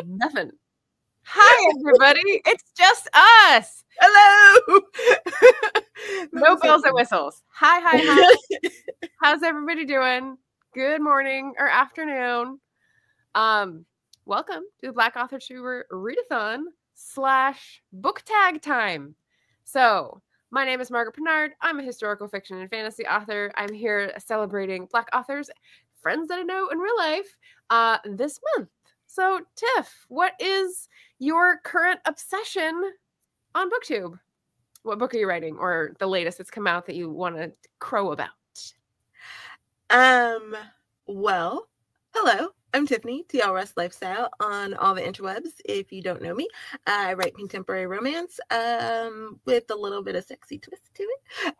Nothing. Hi, everybody. It's just us. Hello. No bells and whistles. Hi. How's everybody doing? Good morning or afternoon. Welcome to the Black Author Tuber Readathon / book tag time. So, my name is Margaret Pennard. I'm a historical fiction and fantasy author. I'm here celebrating Black authors, friends that I know in real life, this month. So, Tiff, what is your current obsession on BookTube? What book are you writing, or the latest that's come out that you want to crow about? Well, hello. I'm Tiffany, TL Rust Lifestyle on all the interwebs. If you don't know me, I write contemporary romance with a little bit of sexy twist to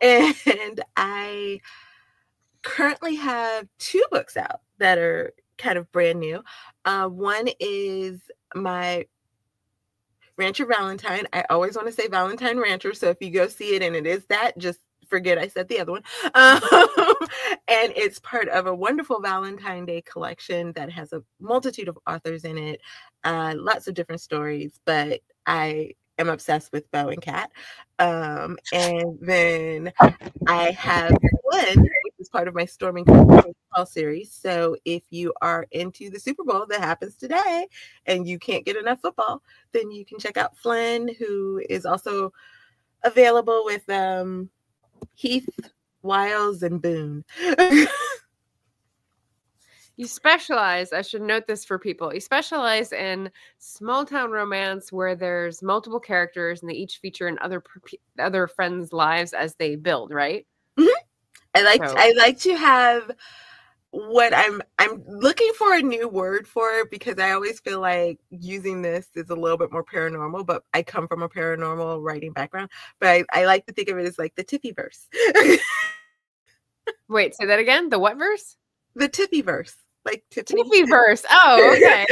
it. And I currently have 2 books out that are kind of brand new. One is my Rancher Valentine. I always want to say Valentine Rancher, so if you go see it and it is that, just forget I said the other one. And it's part of a wonderful Valentine Day collection that has a multitude of authors in it, lots of different stories, but I am obsessed with Beau and Cat. And then I have one, which is part of my Storming Football series. So if you are into the Super Bowl that happens today and you can't get enough football, then you can check out Flynn, who is also available with Heath, Wiles, and Boone. You specialize, I should note this for people, you specialize in small town romance where there's multiple characters and they each feature in other friends' lives as they build, right? Mm-hmm. I like to have what I'm looking for a new word for it, because I always feel like using this is a little bit more paranormal, but I come from a paranormal writing background, but I like to think of it as like the Tippyverse. Wait, say that again? The what verse? The Tippyverse. Like Tippyverse. Oh, okay.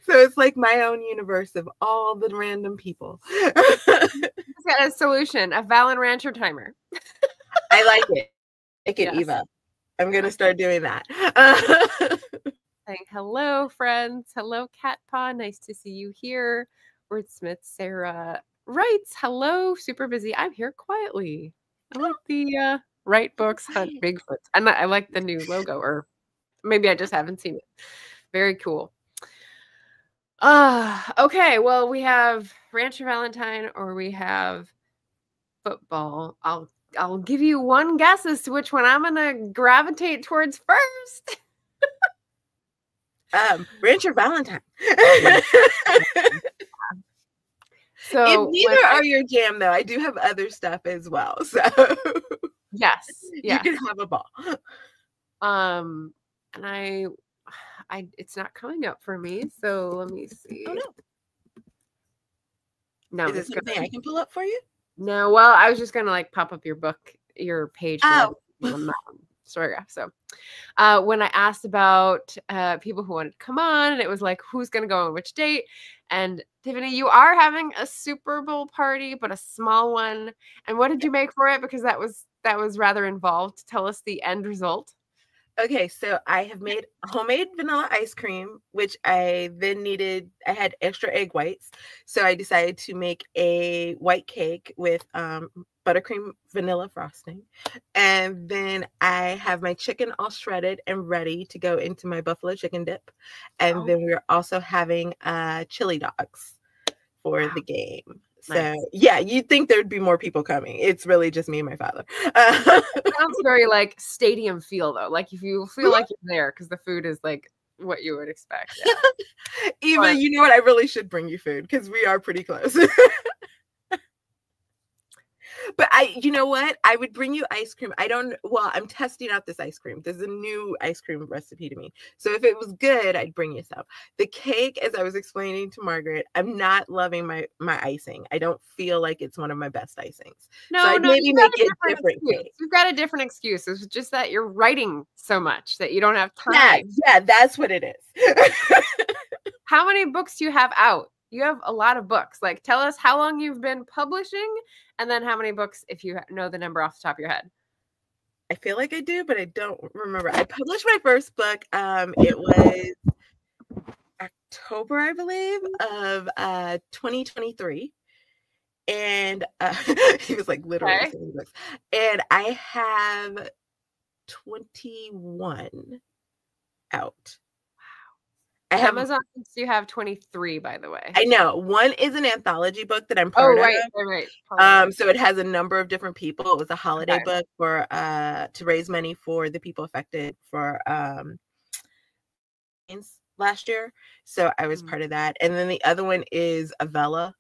So it's like my own universe of all the random people. It's got a solution, a Valen Rancher timer. I like it. Yes. Eva. I'm going to start doing that. Saying hello, friends. Hello, Cat Paw. Nice to see you here. Wordsmith Sarah writes, hello, super busy. I'm here quietly. I like the write books, hunt Bigfoot. I like the new logo, or maybe I just haven't seen it. Very cool. Okay, well, we have Rancher Valentine or we have football. I'll give you one guess as to which one I'm gonna gravitate towards first. Rancher Valentine. So if neither are your jam, though, I do have other stuff as well. So yes. You can have a ball. And I it's not coming up for me, so let me see. Oh no. Is it something I can pull up for you? No, well, I was just gonna like pop up your page. Oh. Storygraph. So when I asked about people who wanted to come on, and it was like, who's going to go on which date? And Tiffany, you are having a Super Bowl party, but a small one. And what did you make for it? Because that was rather involved. Tell us the end result. Okay, so I have made homemade vanilla ice cream, which I then I had extra egg whites. So I decided to make a white cake with buttercream vanilla frosting. And then I have my chicken all shredded and ready to go into my buffalo chicken dip. And then we're also having chili dogs for the game. So yeah, you'd think there'd be more people coming. It's really just me and my father. It sounds very like stadium feel though. Like if you feel like you're there because the food is like what you would expect. Yeah. Eva, you know what? I really should bring you food because we are pretty close. But you know what? I would bring you ice cream. I'm testing out this ice cream. There's a new ice cream recipe to me. So if it was good, I'd bring you some. The cake, as I was explaining to Margaret, I'm not loving my icing. I don't feel like it's one of my best icings. No, maybe make it different. You've got a different excuse. It's just that you're writing so much that you don't have time. Yeah, that's what it is. How many books do you have out? You have a lot of books. Like, tell us how long you've been publishing, and then how many books, if you know the number off the top of your head. I feel like I do, but I don't remember. I published my first book. It was October, I believe, of 2023. And he was like literally Okay. selling books. And I have 21 out. I have Amazon thinks you have 23, by the way. I know. One is an anthology book that I'm part of. Right. So it has a number of different people. It was a holiday book for to raise money for the people affected for last year. So I was part of that. And then the other one is a Vella,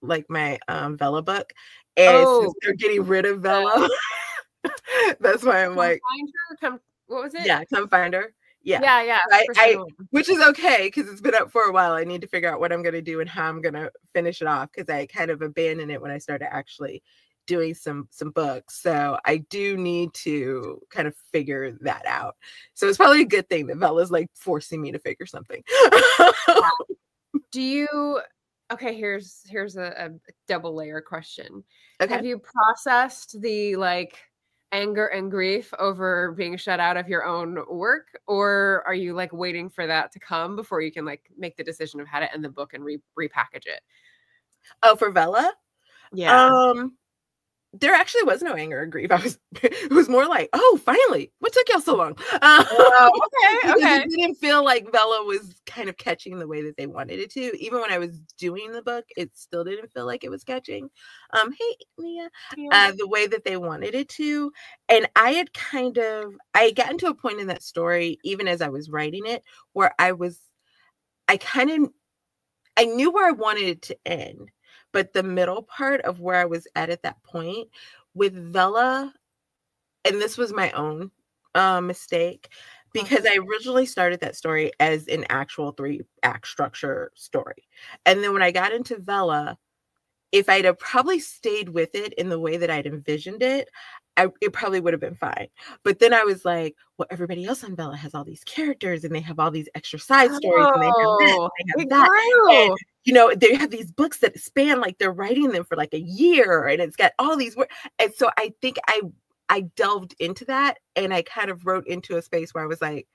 like my Vella book. And since they're getting rid of Vella, that's why I'm like, what was it? Yeah, Come Find Her. Yeah. I which is okay because it's been up for a while. I need to figure out what I'm going to do and how I'm going to finish it off because I kind of abandoned it when I started actually doing some books. So I do need to kind of figure that out. So it's probably a good thing that Vella's like forcing me to figure something. Do you okay, here's a double layer question. Okay. Have you processed the like anger and grief over being shut out of your own work, or are you like waiting for that to come before you can like make the decision of how to end the book and repackage it? Oh, for Vella? Yeah. There actually was no anger or grief. It was more like, oh, finally, what took y'all so long? Okay. It didn't feel like Vella was kind of catching the way that they wanted it to. Even when I was doing the book, it still didn't feel like it was catching. Hey, Mia, the way that they wanted it to. And I had gotten to a point in that story, even as I was writing it, where I knew where I wanted it to end. But the middle part of where I was at that point with Vella, and this was my own mistake, because I originally started that story as an actual 3-act structure story. And then when I got into Vella, if I'd have probably stayed with it in the way that I'd envisioned it, it probably would have been fine. But then I was like, well, everybody else on Vella has all these characters and they have all these extra side stories and they have this, they have that. And, they have these books that span, like they're writing them for like a year and it's got all these words. And so I think I delved into that and I kind of wrote into a space where I was like,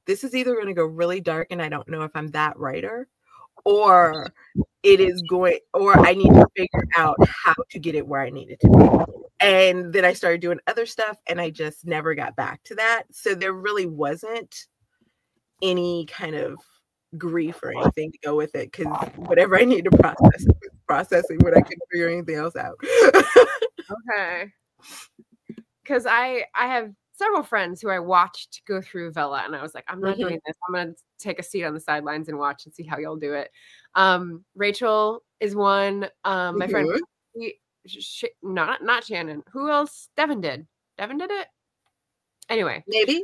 this is either going to go really dark and I don't know if I'm that writer, or I need to figure out how to get it where I need it to be. And then I started doing other stuff and I just never got back to that. So there really wasn't any kind of grief or anything to go with it, because whatever I need to processing what I couldn't figure anything else out. Okay. Because I have several friends who I watched go through Vella and I was like, I'm not doing this. I'm going to take a seat on the sidelines and watch and see how y'all do it. Rachel is one. My friend, not Shannon. Who else? Devin did it? Anyway. Maybe.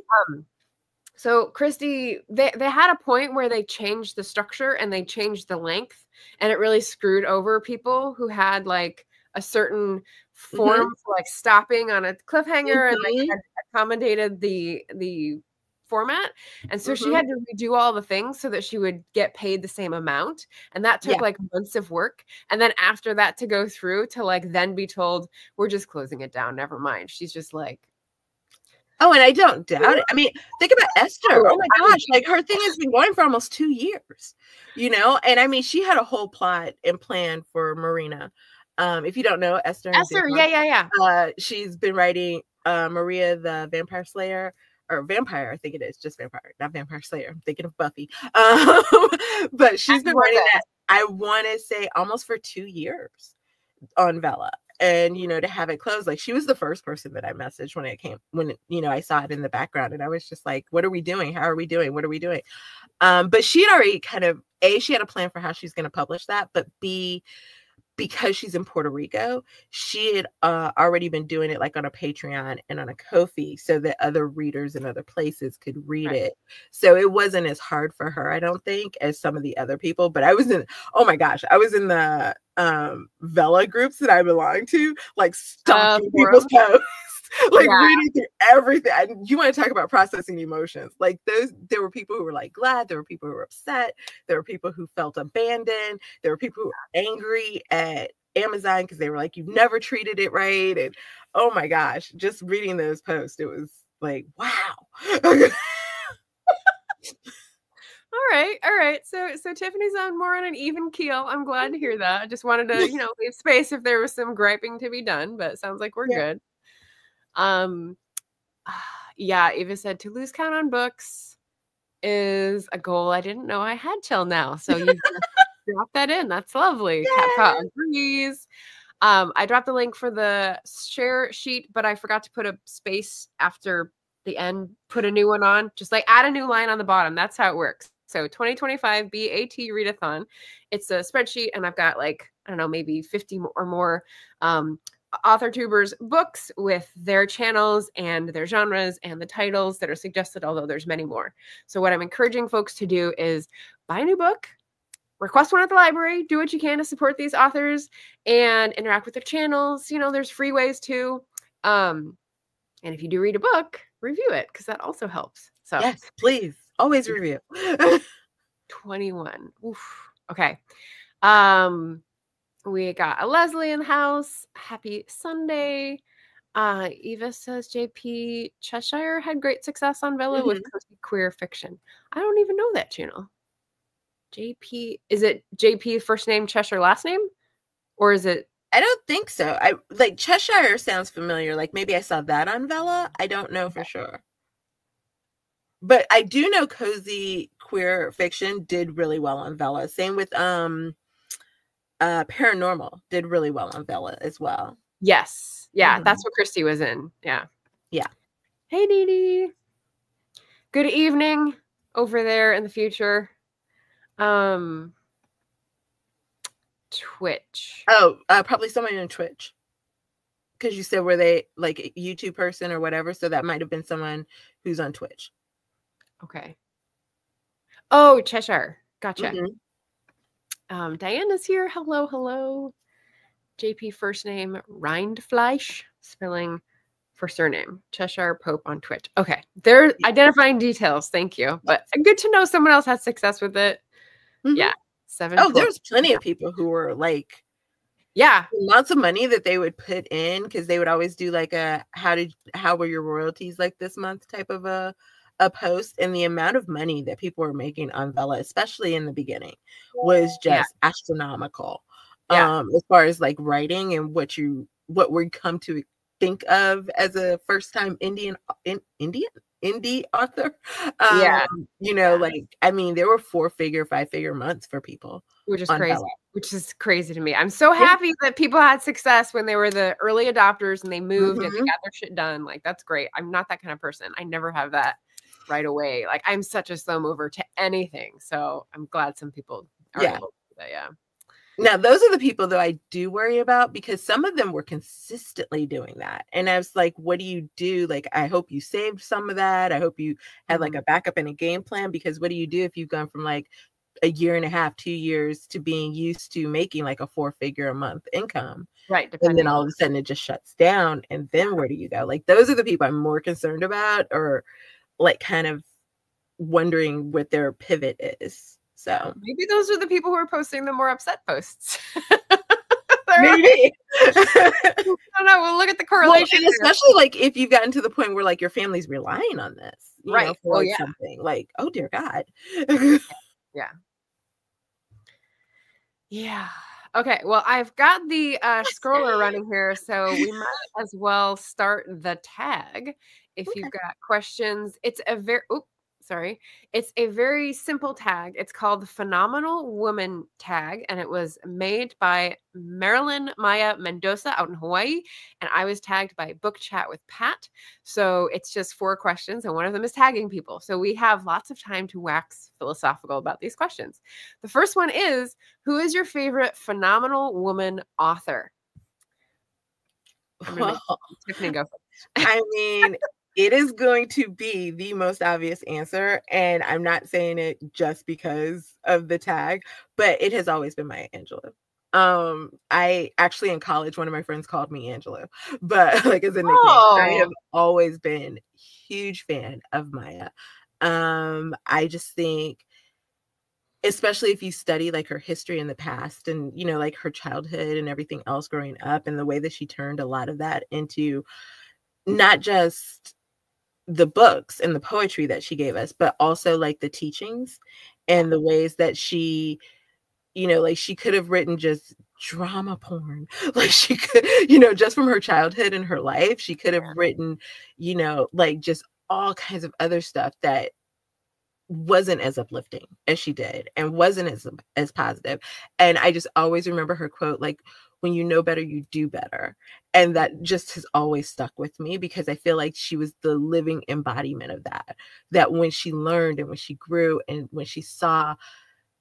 So Christy, they had a point where they changed the structure and they changed the length, and it really screwed over people who had like a certain form for like stopping on a cliffhanger and like had accommodated the format. And so she had to redo all the things so that she would get paid the same amount. And that took like months of work. And then after that to go through to like then be told, we're just closing it down. Never mind. She's just like, oh, and I don't doubt it. I mean, think about Esther. Oh my gosh, like her thing has been going for almost 2 years, And I mean, she had a whole plot and plan for Marina. If you don't know, Esther, she's been writing Maria the Vampire Slayer, or Vampire, I think it is, just Vampire, not Vampire Slayer. I'm thinking of Buffy. But she's been writing that, I want to say, almost for 2 years on Vella. And, to have it closed, like she was the first person that I messaged when I saw it in the background, and I was just like, what are we doing? How are we doing? What are we doing? But she had already kind of, A, she had a plan for how she's going to publish that, but B, because she's in Puerto Rico, she had already been doing it like on a Patreon and on a Ko-fi so that other readers in other places could read it. So it wasn't as hard for her, I don't think, as some of the other people. But I was in the Vella groups that I belong to, like stalking people's posts. Reading through everything. And you want to talk about processing emotions. Like there were people who were like glad, there were people who were upset, there were people who felt abandoned, there were people who were angry at Amazon because they were like, you've never treated it right. And oh my gosh, just reading those posts, it was like, wow. All right. So Tiffany's more on an even keel. I'm glad to hear that. I just wanted to, leave space if there was some griping to be done, but it sounds like we're good. Yeah, Eva said to lose count on books is a goal I didn't know I had till now. So you dropped that in. That's lovely. Capcom agrees. I dropped the link for the share sheet, but I forgot to put a space after the end, put a new one on, just like add a new line on the bottom. That's how it works. So 2025 BAT Readathon. It's a spreadsheet, and I've got like, I don't know, maybe 50 or more author tubers books with their channels and their genres and the titles that are suggested, although there's many more. So what I'm encouraging folks to do is buy a new book, request one at the library, do what you can to support these authors and interact with their channels. There's free ways too. And if you do read a book, review it, because that also helps. So yes, please. Always review. 21. Oof. Okay. We got a Leslie in the house. Happy Sunday. Eva says JP Cheshire had great success on Vella with queer fiction. I don't even know that channel. JP, is it JP first name, Cheshire last name? Or is it? I don't think so. I like Cheshire sounds familiar. Like maybe I saw that on Vella. I don't know for sure. But I do know cozy queer fiction did really well on Vella. Same with Paranormal did really well on Vella as well. Yes. Yeah, that's what Christy was in. Yeah. Yeah. Hey, Dee Dee. Good evening over there in the future. Twitch. Oh, probably someone in Twitch. Because you said were they like a YouTube person or whatever, so that might have been someone who's on Twitch. Okay. Oh, Cheshire. Gotcha. Diana's here. Hello, hello. JP first name, Rindfleisch, spelling for surname. Cheshire Pope on Twitch. Okay. They're identifying details. Thank you. But good to know someone else had success with it. Yeah. 7. Oh, there's plenty of people who were like, lots of money that they would put in, because they would always do like a how were your royalties like this month type of a post, and the amount of money that people were making on Vella, especially in the beginning, was just astronomical. As far as like writing and what we come to think of as a first time indie author. Like, I mean, there were 4-figure, 5-figure months for people, which is crazy. Which is crazy to me. I'm so happy that people had success when they were the early adopters and they moved and they got their shit done. Like, that's great. I'm not that kind of person. I never have that right away. Like, I'm such a slow mover to anything. So I'm glad some people are able to do that. Yeah. Now, those are the people that I do worry about, because some of them were consistently doing that. And I was like, what do you do? Like, I hope you saved some of that. I hope you had like a backup and a game plan, because what do you do if you've gone from like a year and a half, 2 years to being used to making like a 4-figure a month income? Right. And then all of a sudden it just shuts down. And then where do you go? Like, those are the people I'm more concerned about, or like kind of wondering what their pivot is. So maybe those are the people who are posting the more upset posts. Maybe. I don't know. We'll look at the correlation. Well, especially like if you've gotten to the point where like your family's relying on this, you know, for like something like, oh dear God. Yeah. Okay. Well, I've got the scroller running here, so we might as well start the tag. If you've got questions, it's a very simple tag. It's called the Phenomenal Woman tag, and it was made by Marilyn Maya Mendoza out in Hawaii, and I was tagged by Book Chat with Pat. So it's just 4 questions, and one of them is tagging people. So we have lots of time to wax philosophical about these questions. The first one is, who is your favorite phenomenal woman author? Tiffany, go. I mean, it is going to be the most obvious answer, and I'm not saying it just because of the tag, but it has always been Maya Angelou. I actually in college, one of my friends called me Angelou, but like as a nickname. I have always been a huge fan of Maya. I just think, especially if you study like her history in the past and, you know, like her childhood and everything else growing up, and the way that she turned a lot of that into not just the books and the poetry that she gave us, but also like the teachings and the ways that she, you know, like she could have written just drama porn. Like she could, you know, just from her childhood and her life, she could have written, you know, like just all kinds of other stuff that wasn't as uplifting as she did and wasn't as positive. And I just always remember her quote, like, when you know better, you do better. And that just has always stuck with me because I feel like she was the living embodiment of that when she learned and when she grew and when she saw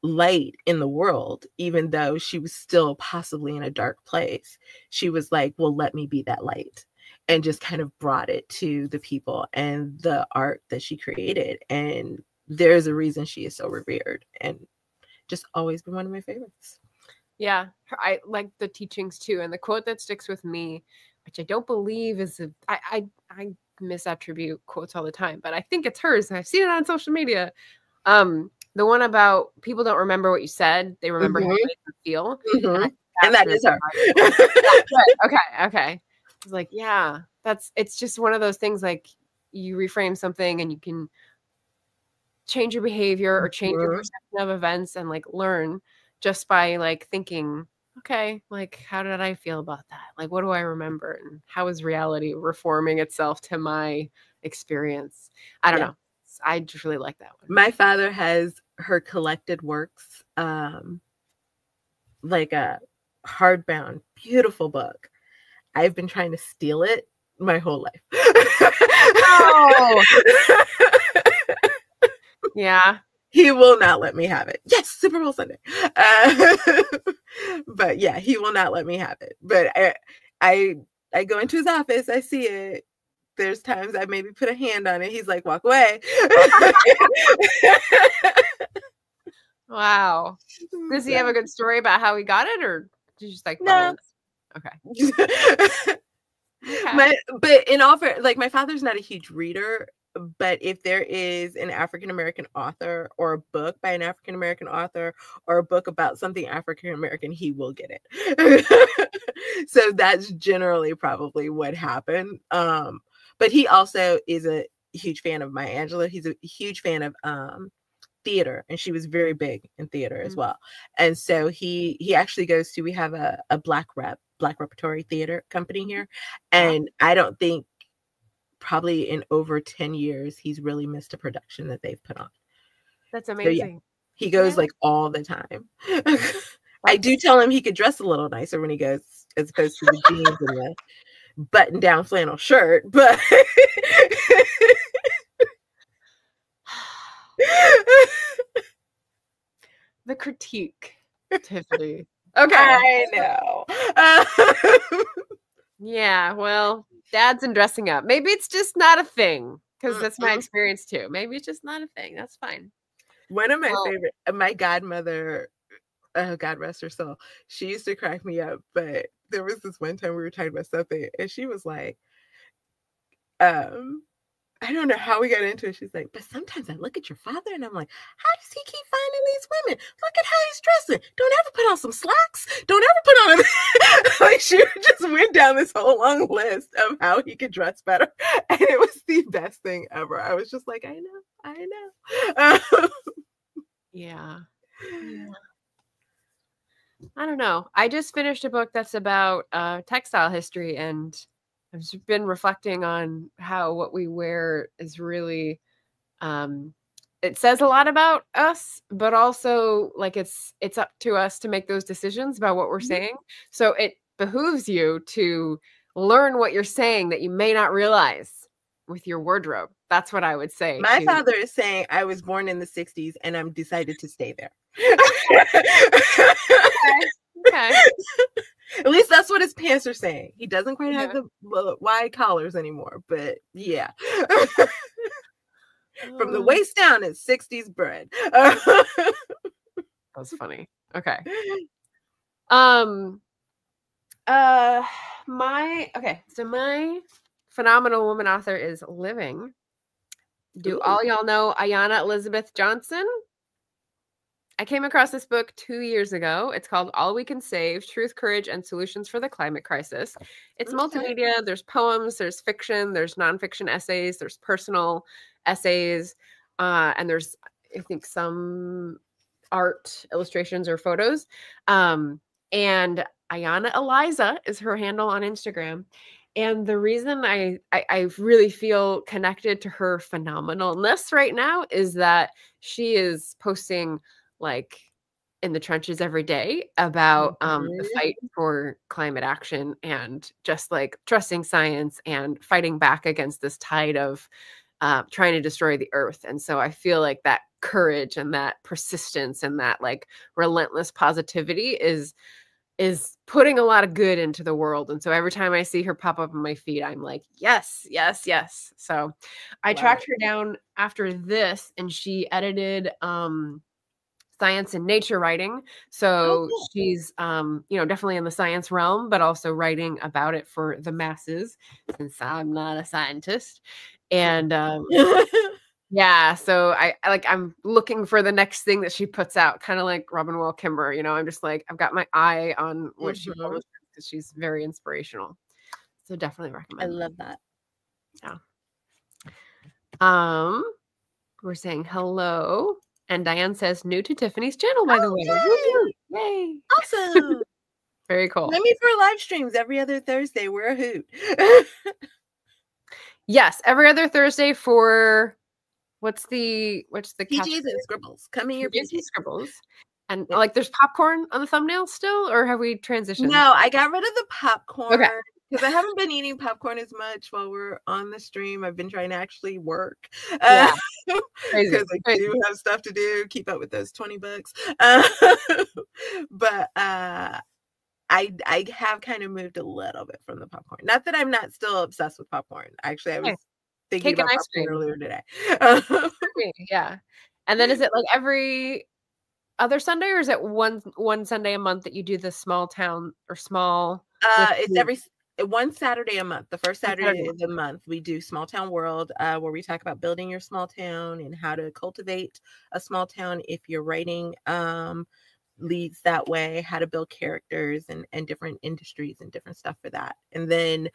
light in the world, even though she was still possibly in a dark place, she was like, well, let me be that light, and just kind of brought it to the people and the art that she created. And there's a reason she is so revered and just always been one of my favorites. Yeah, I like the teachings too. And the quote that sticks with me, which I don't believe is I misattribute quotes all the time, but I think it's hers. And I've seen it on social media. The one about people don't remember what you said; they remember how you made them feel. And that is her. Okay. It's like, yeah, it's just one of those things. Like you reframe something, and you can change your behavior or change your perception of events, and like learn just by like thinking, okay, like how did I feel about that? Like what do I remember, and how is reality reforming itself to my experience? I don't know. I just really like that one. My father has her collected works, like a hardbound, beautiful book. I've been trying to steal it my whole life. Oh. Yeah. He will not let me have it. Yes, Super Bowl Sunday. But yeah, he will not let me have it. But I go into his office, I see it. There's times I maybe put a hand on it. He's like, walk away. Wow. Does he have a good story about how he got it, or did you just like no? Okay. But in all fair, like my father's not a huge reader, but if there is an African American author or a book by an African American author or a book about something African American, he will get it. So that's generally probably what happened. But he also is a huge fan of Maya Angelou. He's a huge fan of theater, and she was very big in theater as well. And so he actually goes to, we have a Black Repertory Theater company here, and I don't think probably in over 10 years he's really missed a production that they've put on. That's amazing. So, yeah, he goes like all the time. I do tell him he could dress a little nicer when he goes, as opposed to the jeans and the button down flannel shirt, but the critique, Tiffany. Okay. I know. Yeah, well, dads and dressing up. Maybe it's just not a thing, because that's my experience too. Maybe it's just not a thing. That's fine. One of my favorite, my godmother, God rest her soul, she used to crack me up, but there was this one time we were talking about something, and she was like, I don't know how we got into it. She's like, but sometimes I look at your father and I'm like, how does he keep finding these women? Look at how he's dressing. Don't ever put on some slacks. Don't ever put on a... Like, she just went down this whole long list of how he could dress better. And it was the best thing ever. I was just like, I know. Yeah. I don't know. I just finished a book that's about textile history, and I've just been reflecting on how what we wear is really, it says a lot about us, but also like it's up to us to make those decisions about what we're saying. So it behooves you to learn what you're saying that you may not realize with your wardrobe. That's what I would say. My father is saying I was born in the 60s and I'm decided to stay there. Okay. At least that's what his pants are saying. He doesn't quite have the wide collars anymore, but yeah. From the waist down, it's 60s bread. That's funny. Okay. So my phenomenal woman author is living. Do all y'all know Ayanna Elizabeth Johnson? I came across this book 2 years ago. It's called All We Can Save: Truth, Courage, and Solutions for the Climate Crisis. It's multimedia. There's poems, there's fiction, there's nonfiction essays, there's personal essays, and there's I think some art illustrations or photos. And Ayana Eliza is her handle on Instagram. And the reason I really feel connected to her phenomenalness right now is that she is posting like in the trenches every day about the fight for climate action and just like trusting science and fighting back against this tide of trying to destroy the earth. And so I feel like that courage and that persistence and that like relentless positivity is putting a lot of good into the world. And so every time I see her pop up on my feed, I'm like, yes, yes, yes. So I tracked her down after this, and she edited science and nature writing. So she's definitely in the science realm, but also writing about it for the masses, since I'm not a scientist. And yeah, so I'm looking for the next thing that she puts out, kind of like Robin Wall Kimber. I'm just like, I've got my eye on what she publishes because she's very inspirational. So definitely recommend. I love that. Yeah. We're saying hello, and Diane says new to Tiffany's channel, by the way. Yay! Awesome. Very cool. Join me for live streams every other Thursday. We're a hoot. Yes, every other Thursday for what's the PJs and Scribbles. Come in your PJs and Scribbles. And like there's popcorn on the thumbnail still, or have we transitioned? No, I got rid of the popcorn because I haven't been eating popcorn as much while we're on the stream. I've been trying to actually work because I do have stuff to do, keep up with those $20. But I have kind of moved a little bit from the popcorn. Not that I'm not still obsessed with popcorn. Actually, I was thinking about popcorn earlier today. Yeah. And then is it like every other Sunday, or is it one Sunday a month that you do the small town or small? It's every one Saturday a month. The first Saturday of the month, we do Small Town World, where we talk about building your small town and how to cultivate a small town if you're writing leads that way, how to build characters and different industries and different stuff for that. And then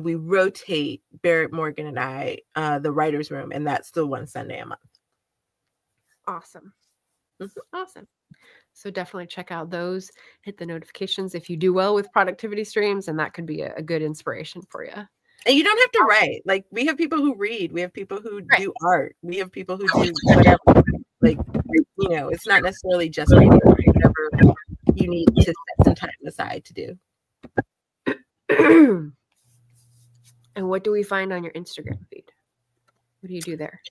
we rotate, Barrett Morgan and I, the writer's room, and that's still one Sunday a month. Awesome. Awesome. So definitely check out those, hit the notifications if you do well with productivity streams, and that could be a good inspiration for you. And you don't have to write. Like, we have people who read, we have people who do art, we have people who do whatever. Like, it's not necessarily just writing, whatever you need to set some time aside to do. And what do we find on your Instagram feed? What do you do there?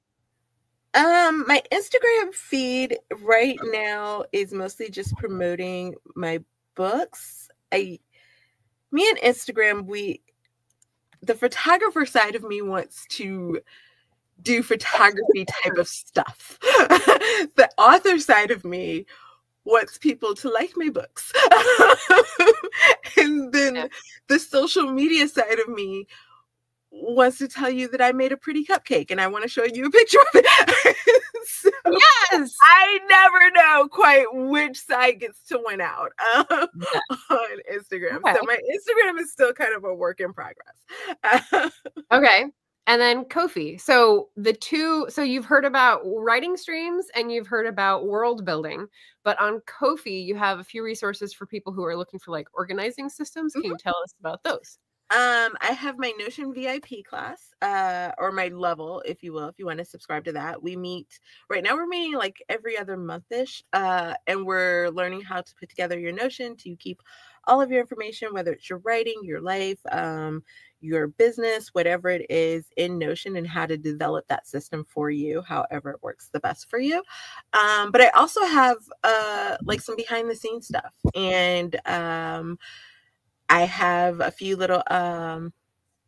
My Instagram feed right now is mostly just promoting my books. Me and Instagram, the photographer side of me wants to do photography type of stuff. The author side of me wants people to like my books. And then the social media side of me wants to tell you that I made a pretty cupcake and I want to show you a picture of it. So yes, I never know quite which side gets to win out on Instagram. So my Instagram is still kind of a work in progress. Okay. And then Ko-fi. So you've heard about writing streams and you've heard about world building, but on Ko-fi, you have a few resources for people who are looking for like organizing systems. Can you tell us about those? I have my Notion VIP class, or my level, if you will, if you want to subscribe to that. We're meeting like every other month-ish, and we're learning how to put together your Notion to keep all of your information, whether it's your writing, your life, your business, whatever it is, in Notion, and how to develop that system for you, however it works the best for you. But I also have like some behind the scenes stuff, and I have a few little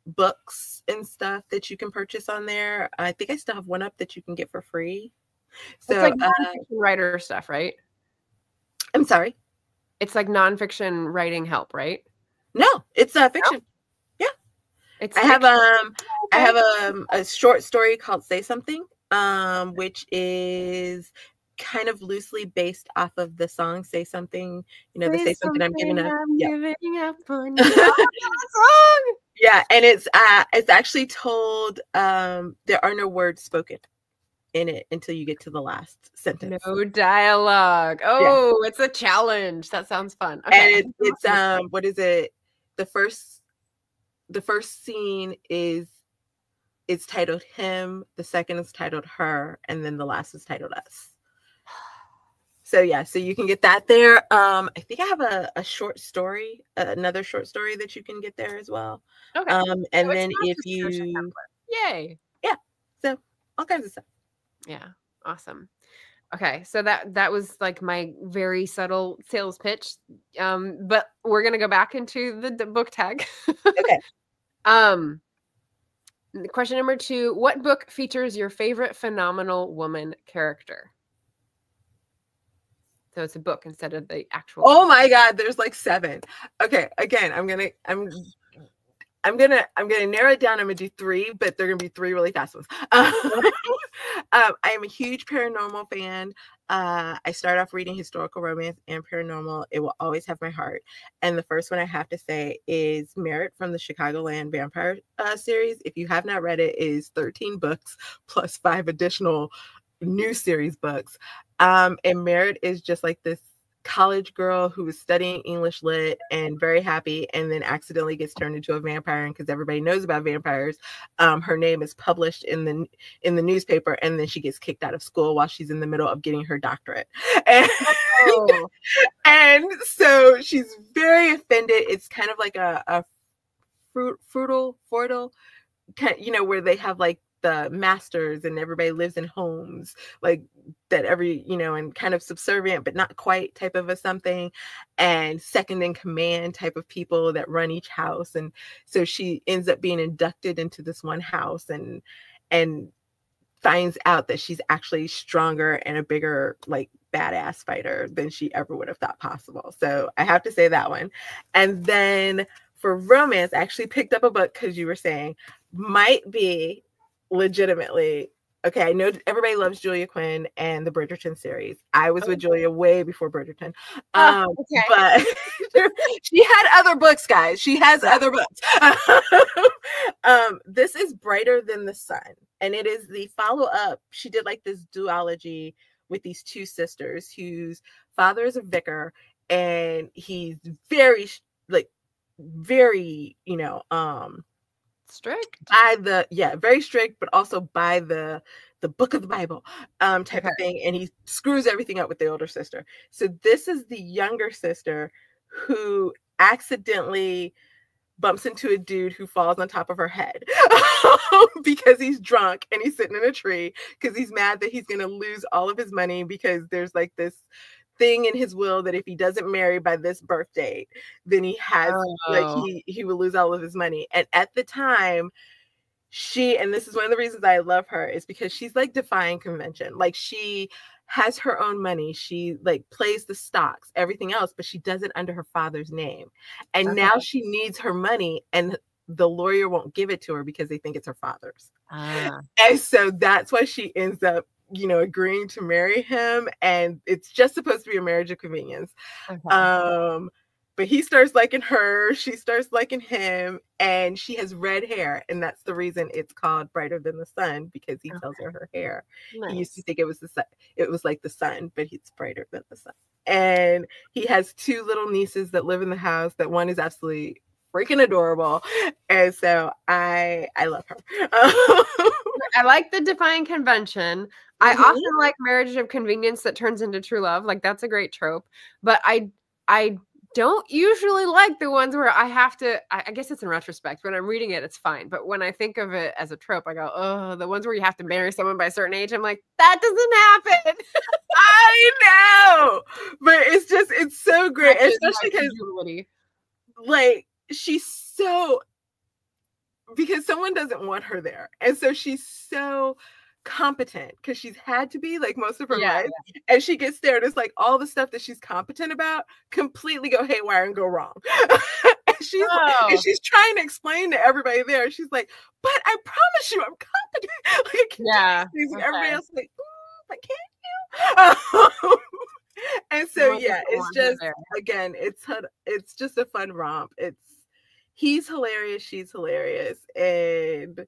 books and stuff that you can purchase on there. I think I still have one up that you can get for free. So it's like nonfiction writer stuff, right? I'm sorry. It's like nonfiction writing help, right? No, it's fiction. No. Yeah, I have a short story called "Say Something," which is kind of loosely based off of the song "Say Something." The "Say Something I'm Giving Up." Giving up on you. Yeah, and it's actually told. There are no words spoken in it until you get to the last sentence. No dialogue. Oh, It's a challenge. That sounds fun. Okay. And it's what is it? The first scene is titled Him, the second is titled Her, and then the last is titled Us. So yeah, so you can get that there. I think I have a short story, another short story that you can get there as well. Okay. And so then if you, yay, yeah, so all kinds of stuff. Yeah, awesome. Okay, so that was like my very subtle sales pitch. But we're gonna go back into the book tag. Okay. Question number 2: what book features your favorite phenomenal woman character? So it's a book instead of the actual. Oh my God, there's like 7. Okay, again, I'm gonna narrow it down. I'm gonna do 3, but they're gonna be 3 really fast ones. I am a huge paranormal fan. I start off reading historical romance and paranormal. It will always have my heart. And the first one I have to say is Merit from the Chicagoland Vampire series. If you have not read it, it is 13 books plus 5 additional new series books. And Merit is just like this college girl who is studying English lit and very happy, and then accidentally gets turned into a vampire. And because everybody knows about vampires, her name is published in the newspaper, and then she gets kicked out of school while she's in the middle of getting her doctorate. And, and so she's very offended. It's kind of like a fruitful, you know, where they have like the masters and everybody lives in homes like that, and kind of subservient but not quite type of a something, and second in command type of people that run each house. And so she ends up being inducted into this one house and finds out that she's actually stronger and a bigger like badass fighter than she ever would have thought possible. So I have to say that one. And then for romance, I actually picked up a book because you were saying might be legitimately okay. I know everybody loves Julia Quinn and the Bridgerton series. I was with Julia way before Bridgerton. But she had other books, guys. She has other books. This is Brighter Than the Sun, and it is the follow-up. She did like this duology with these 2 sisters whose father is a vicar, and he's very strict very strict, but also by the book of the Bible type of thing, and he screws everything up with the older sister. So this is the younger sister who accidentally bumps into a dude who falls on top of her head because he's drunk and he's sitting in a tree because he's mad that he's going to lose all of his money because there's like this thing in his will that if he doesn't marry by this birth date, then he has he will lose all of his money. And at the time, and this is one of the reasons I love her, is because she's like defying convention. Like she has her own money. She like plays the stocks, everything else, but she does it under her father's name. And now she needs her money, and the lawyer won't give it to her because they think it's her father's. And so that's why she ends up agreeing to marry him, and it's just supposed to be a marriage of convenience. But he starts liking her, she starts liking him, and she has red hair, and that's the reason it's called Brighter Than the Sun, because he tells her hair. Nice. He used to think it was the sun, it was like the sun, but it's brighter than the sun. And he has 2 little nieces that live in the house, that one is absolutely freaking adorable, and so I love her. I like the defying convention. I often like marriage of convenience that turns into true love. Like that's a great trope. But I don't usually like the ones where I have to. I guess it's in retrospect. When I'm reading it, it's fine. But when I think of it as a trope, I go, oh, the ones where you have to marry someone by a certain age. I'm like, that doesn't happen. I know, but it's so great, especially because like she's so. Because someone doesn't want her there. And so she's so competent because she's had to be like most of her life. And she gets there and it's like all the stuff that she's competent about completely go haywire and go wrong. and she's trying to explain to everybody there. She's like, but I promise you I'm competent. Like, I can do these things. And everybody else is like, but can't you? And so it's just again, it's just a fun romp. He's hilarious, she's hilarious, and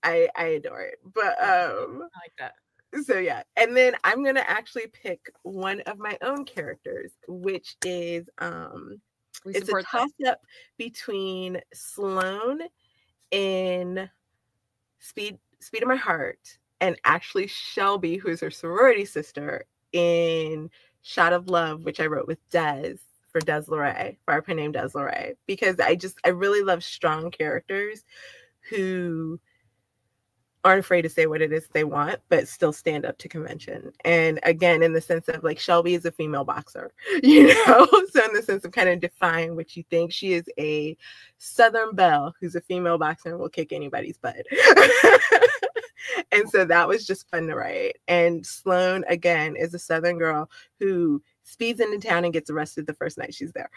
I adore it. But I like that. So yeah, and then I'm gonna actually pick one of my own characters, which is it's a toss up between Sloane in Speed of My Heart and actually Shelby, who's her sorority sister, in Shot of Love, which I wrote with Des for Des LeRae, for our pen name Des LeRae, because I really love strong characters who aren't afraid to say what it is they want, but still stand up to convention. And again, in the sense of like Shelby is a female boxer, you know, so in the sense of kind of defying what you think, she is a Southern belle who's a female boxer and will kick anybody's butt. And so that was just fun to write. And Sloane, again, is a Southern girl who speeds into town and gets arrested the first night she's there.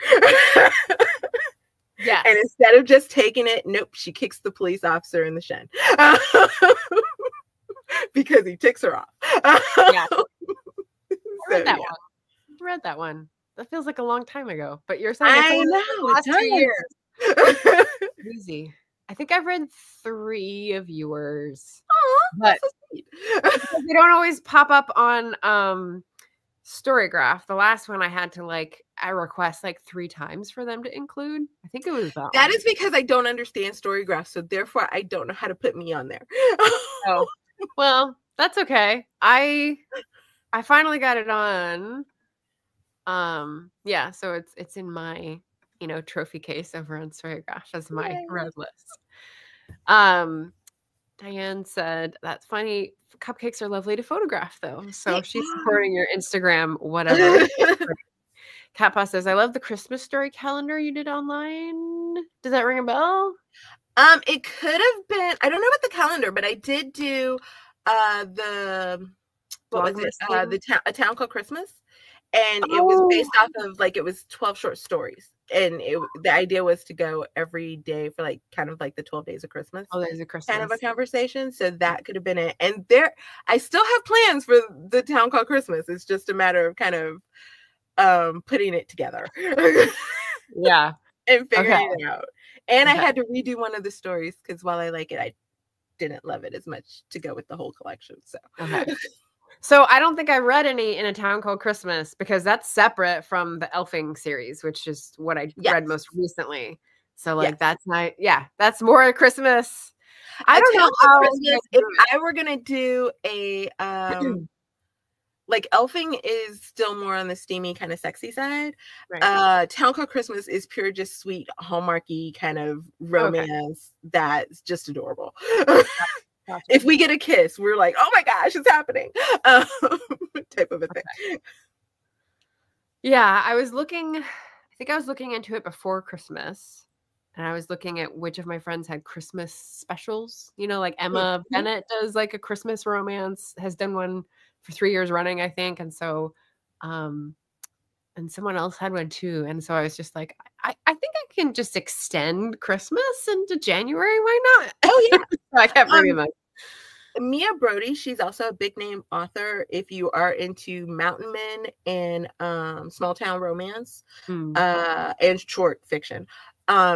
Yeah. And instead of just taking it, nope, she kicks the police officer in the shin. Because he ticks her off. Yeah. I read that one. That feels like a long time ago. But you're saying it's the last 2 years. Easy. I think I've read 3 of yours. Oh, but so they don't always pop up on Storygraph. The last one I had to I request 3 times for them to include. I think it was that is because I don't understand Storygraph, so therefore I don't know how to put me on there. Oh, well, that's okay. I finally got it on. Yeah, so it's in my trophy case over on Storygraph as my red list. Diane said, that's funny. Cupcakes are lovely to photograph, though. So she's supporting your Instagram, whatever. Cat Paw says, I love the Christmas story calendar you did online. Does that ring a bell? It could have been, I don't know about the calendar, but I did do A Town Called Christmas. And it was based off of it was 12 short stories. And the idea was to go every day for kind of the 12 days of Christmas. 12 days of Christmas. Kind of a conversation. So that could have been it. And I still have plans for the Town Called Christmas. It's just a matter of kind of putting it together. Yeah. And figuring it out. And I had to redo one of the stories because while I like it, I didn't love it as much to go with the whole collection. So So I don't think I read any in A Town Called Christmas because that's separate from the Elfing series, which is what I read most recently. So that's not, that's more Christmas. I don't know how if I were gonna do a Elfing is still more on the steamy kind of sexy side. Right. Town Called Christmas is pure just sweet hallmarky kind of romance that's just adorable. Gotcha. If we get a kiss, we're like, oh my gosh, it's happening. Type of a thing. Yeah, I think I was looking into it before Christmas. And I was looking at which of my friends had Christmas specials. Emma Bennett does a Christmas romance, has done one for 3 years running, I think. And so, and someone else had one too. And so I was just like, I think I can just extend Christmas into January. Why not? Oh, yeah. I kept reading them. Mia Brody, she's also a big name author. If you are into mountain men and small town romance and short fiction,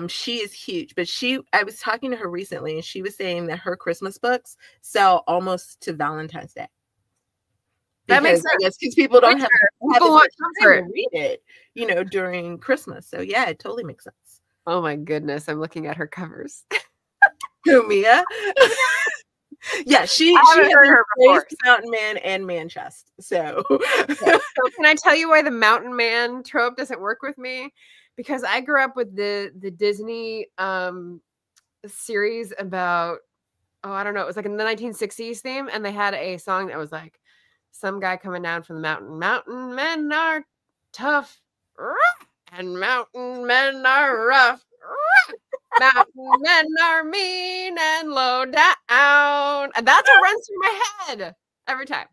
she is huge. But I was talking to her recently, and she was saying that her Christmas books sell almost to Valentine's Day. That makes sense because people don't have time to read it, during Christmas. So yeah, it totally makes sense. Oh my goodness, I'm looking at her covers. Who, Mia? Yeah, she has her mountain man and man chest. So can I tell you why the mountain man trope doesn't work with me? Because I grew up with the Disney series about I don't know, it was in the 1960s theme, and they had a song that was some guy coming down from the mountain. Mountain men are tough, and mountain men are rough. Mountain men are mean and low down. And that's what runs through my head every time.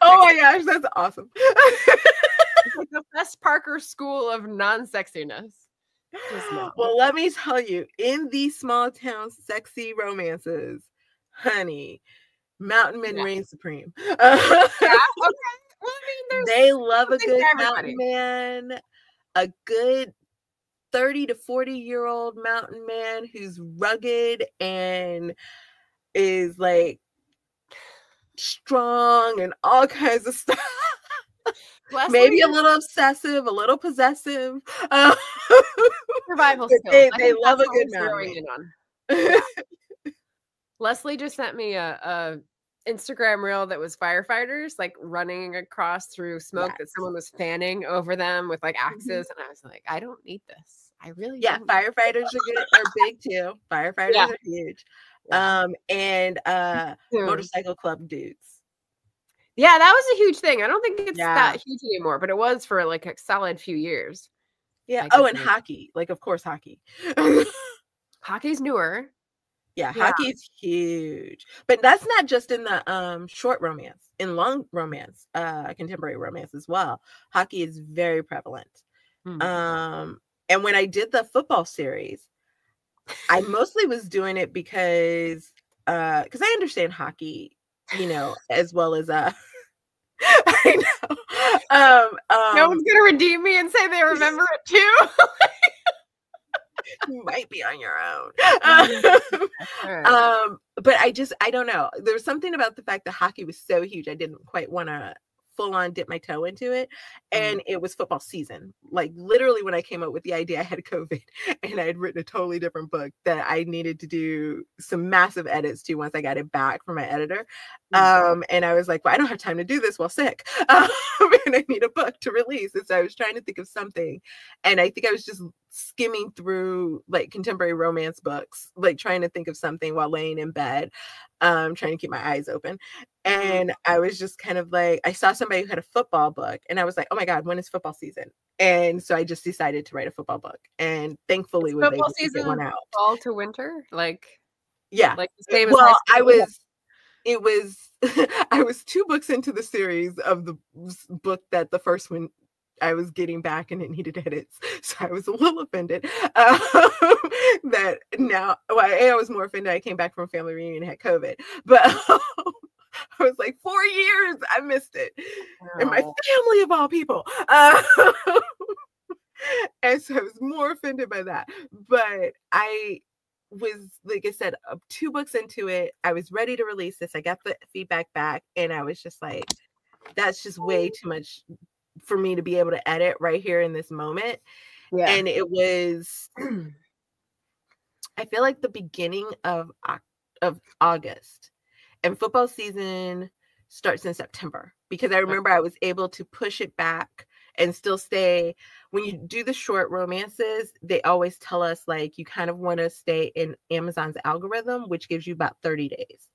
Oh my gosh, that's awesome. It's the best Parker school of non-sexiness. Well, let me tell you, in these small town sexy romances, honey, mountain men reign supreme. Okay. Well, they love a good mountain man, a good 30 to 40-year-old mountain man who's rugged and is like strong and all kinds of stuff. Leslie, maybe a little obsessive, a little possessive. Survival skills. They love a good zeroing mountain. in on. Yeah. Leslie just sent me a Instagram reel that was firefighters like running across through smoke that someone was fanning over them with like axes, and I was like, I don't need this. I really don't. Firefighters are big too. Firefighters are huge. And motorcycle club dudes. Yeah, that was a huge thing. I don't think it's that huge anymore, but it was for like a solid few years. Yeah. Like, and hockey. Like, of course, hockey. Hockey's newer. Yeah, hockey's huge. But that's not just in the short romance, in long romance, contemporary romance as well. Hockey is very prevalent. Mm-hmm. And when I did the football series, I mostly was doing it because I understand hockey, as well as I know. No one's gonna redeem me and say they remember it too. You might be on your own. But I don't know. There's something about the fact that hockey was so huge. I didn't quite want to full on dip my toe into it. And it was football season. Like literally when I came up with the idea, I had COVID and I had written a totally different book that I needed to do some massive edits to once I got it back from my editor. And I was like, well, I don't have time to do this while sick. And I need a book to release. And so I was trying to think of something. And I think I was just skimming through like contemporary romance books, like trying to think of something while laying in bed, trying to keep my eyes open. And I was just kind of like, I saw somebody who had a football book and I was like, oh my God, when is football season? And so I just decided to write a football book, and thankfully was able to get one out. Fall to winter? Like the same as I was 2 books into the series of the book that the first one I was getting back and it needed edits. So I was a little offended that now, I was more offended. I came back from a family reunion and had COVID, but I was like, 4 years, I missed it. And my family of all people. And so I was more offended by that. But I was, like I said, 2 books into it. I was ready to release this. I got the feedback back and I was just like, that's just way too much for me to be able to edit right here in this moment. Yeah. And it was, I feel like the beginning of August, and football season starts in September, because I remember I was able to push it back and still stay. When you do the short romances, they always tell us like you kind of want to stay in Amazon's algorithm, which gives you about 30 days.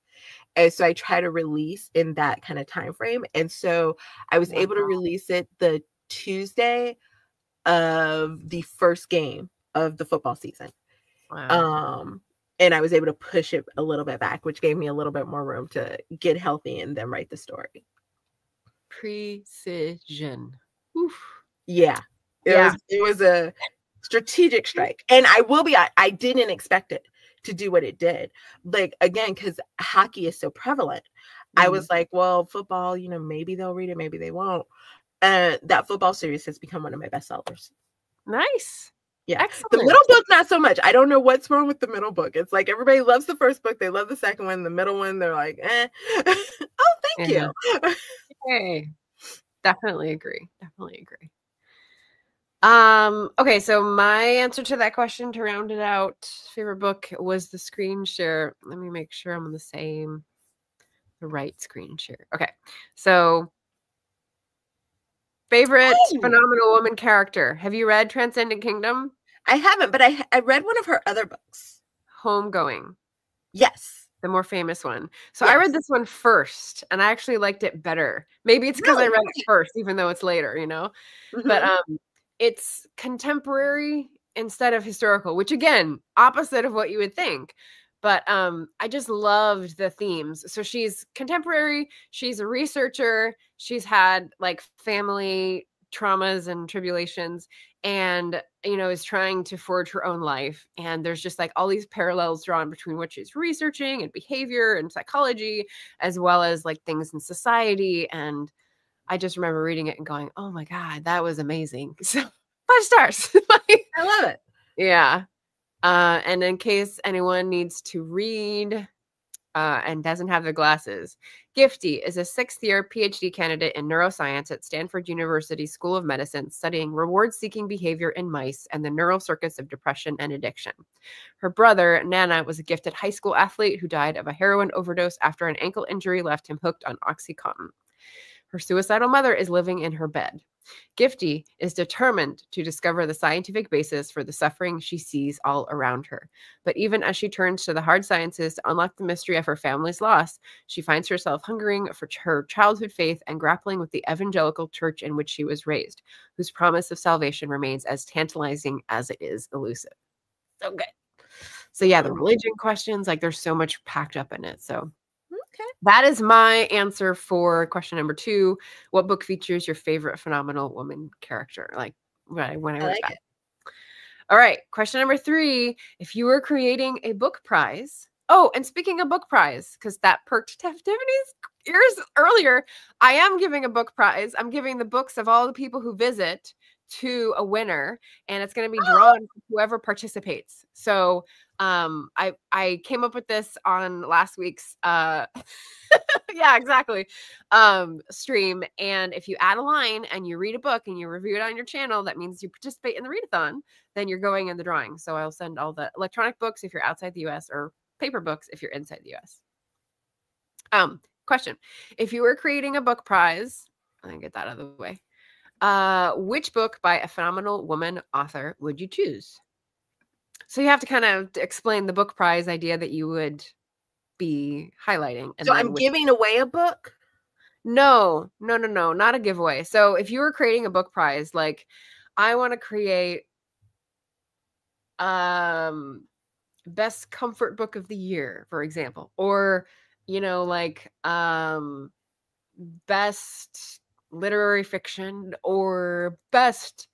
And so I try to release in that kind of time frame. And so I was able to release it the Tuesday of the first game of the football season. Wow. And I was able to push it a little bit back, which gave me a little bit more room to get healthy and then write the story. Precision. Oof. Yeah. It was a strategic strike. And I didn't expect it to do what it did. Like, again, because hockey is so prevalent. I was like, well, football, maybe they'll read it, maybe they won't. That football series has become one of my bestsellers. Nice. Yeah. Excellent. The middle book, not so much. I don't know what's wrong with the middle book. It's like everybody loves the first book. They love the second one. The middle one, they're like, eh. Oh, thank you. Okay. Definitely agree. Okay, so my answer to that question, to round it out, favorite book, was the screen share. Let me make sure I'm on the right screen share. Okay, so favorite phenomenal woman character. Have you read Transcendent Kingdom? I haven't, but I read one of her other books. Homegoing. Yes. The more famous one. So I read this one first, and I actually liked it better. Maybe it's because I read it first, even though it's later, But it's contemporary instead of historical, which again, opposite of what you would think. But I just loved the themes. So she's contemporary. She's a researcher. She's had like family traumas and tribulations, and is trying to forge her own life. And there's just like all these parallels drawn between what she's researching and behavior and psychology, as well as like things in society. And I just remember reading it and going, oh my God, that was amazing. So 5 stars. I love it. Yeah. And in case anyone needs to read and doesn't have the glasses. Gifty is a sixth-year PhD candidate in neuroscience at Stanford University School of Medicine, studying reward-seeking behavior in mice and the neural circuits of depression and addiction. Her brother, Nana, was a gifted high school athlete who died of a heroin overdose after an ankle injury left him hooked on OxyContin. Her suicidal mother is living in her bed. Gifty is determined to discover the scientific basis for the suffering she sees all around her. But even as she turns to the hard sciences to unlock the mystery of her family's loss, she finds herself hungering for her childhood faith and grappling with the evangelical church in which she was raised, whose promise of salvation remains as tantalizing as it is elusive. So good. So yeah, the religion questions, like there's so much packed up in it. So Okay. that is my answer for question number 2. What book features your favorite phenomenal woman character? Like when I went back. All right. Question number 3. If you were creating a book prize. Oh, and speaking of book prize, because that perked Tiffany's ears earlier, I am giving a book prize. I'm giving the books of all the people who visit to a winner, and it's going to be drawn from whoever participates. So I came up with this on last week's yeah, exactly, stream. And if you add a line and you read a book and you review it on your channel, that means you participate in the readathon, then you're going in the drawing. So I'll send all the electronic books if you're outside the US, or paper books if you're inside the US. Question. If you were creating a book prize, let me get that out of the way. Which book by a phenomenal woman author would you choose? So you have to kind of explain the book prize idea that you would be highlighting. And so I'm giving away a book? No, not a giveaway. So if you were creating a book prize, like I want to create best comfort book of the year, for example, or like best literary fiction or best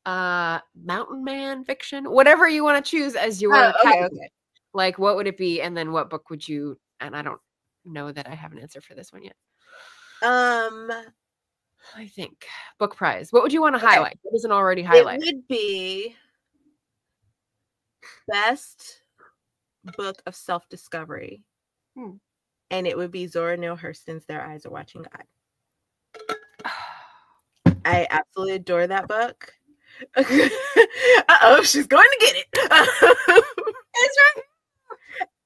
mountain man fiction, whatever you want to choose as your okay. Like what would it be, and then what book would you? And I don't know that I have an answer for this one yet. I think book prize. What would you want to highlight? What isn't already highlighted? It would be best book of self-discovery. And it would be Zora Neale Hurston's Their Eyes Are Watching God. I absolutely adore that book. Uh-oh, she's going to get it. That's right.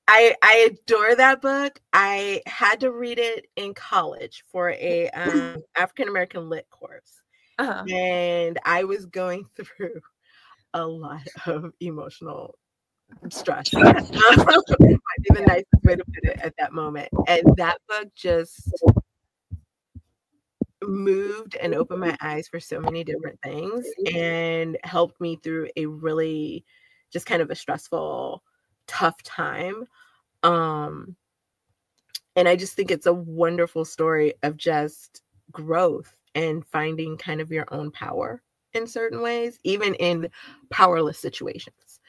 I adore that book. I had to read it in college for a African-American lit course. And I was going through a lot of emotional stress. Might be the nicest way to put it at that moment. And that book just moved and opened my eyes for so many different things and helped me through a really just kind of a stressful, tough time. And I just think it's a wonderful story of just growth and finding kind of your own power in certain ways, even in powerless situations.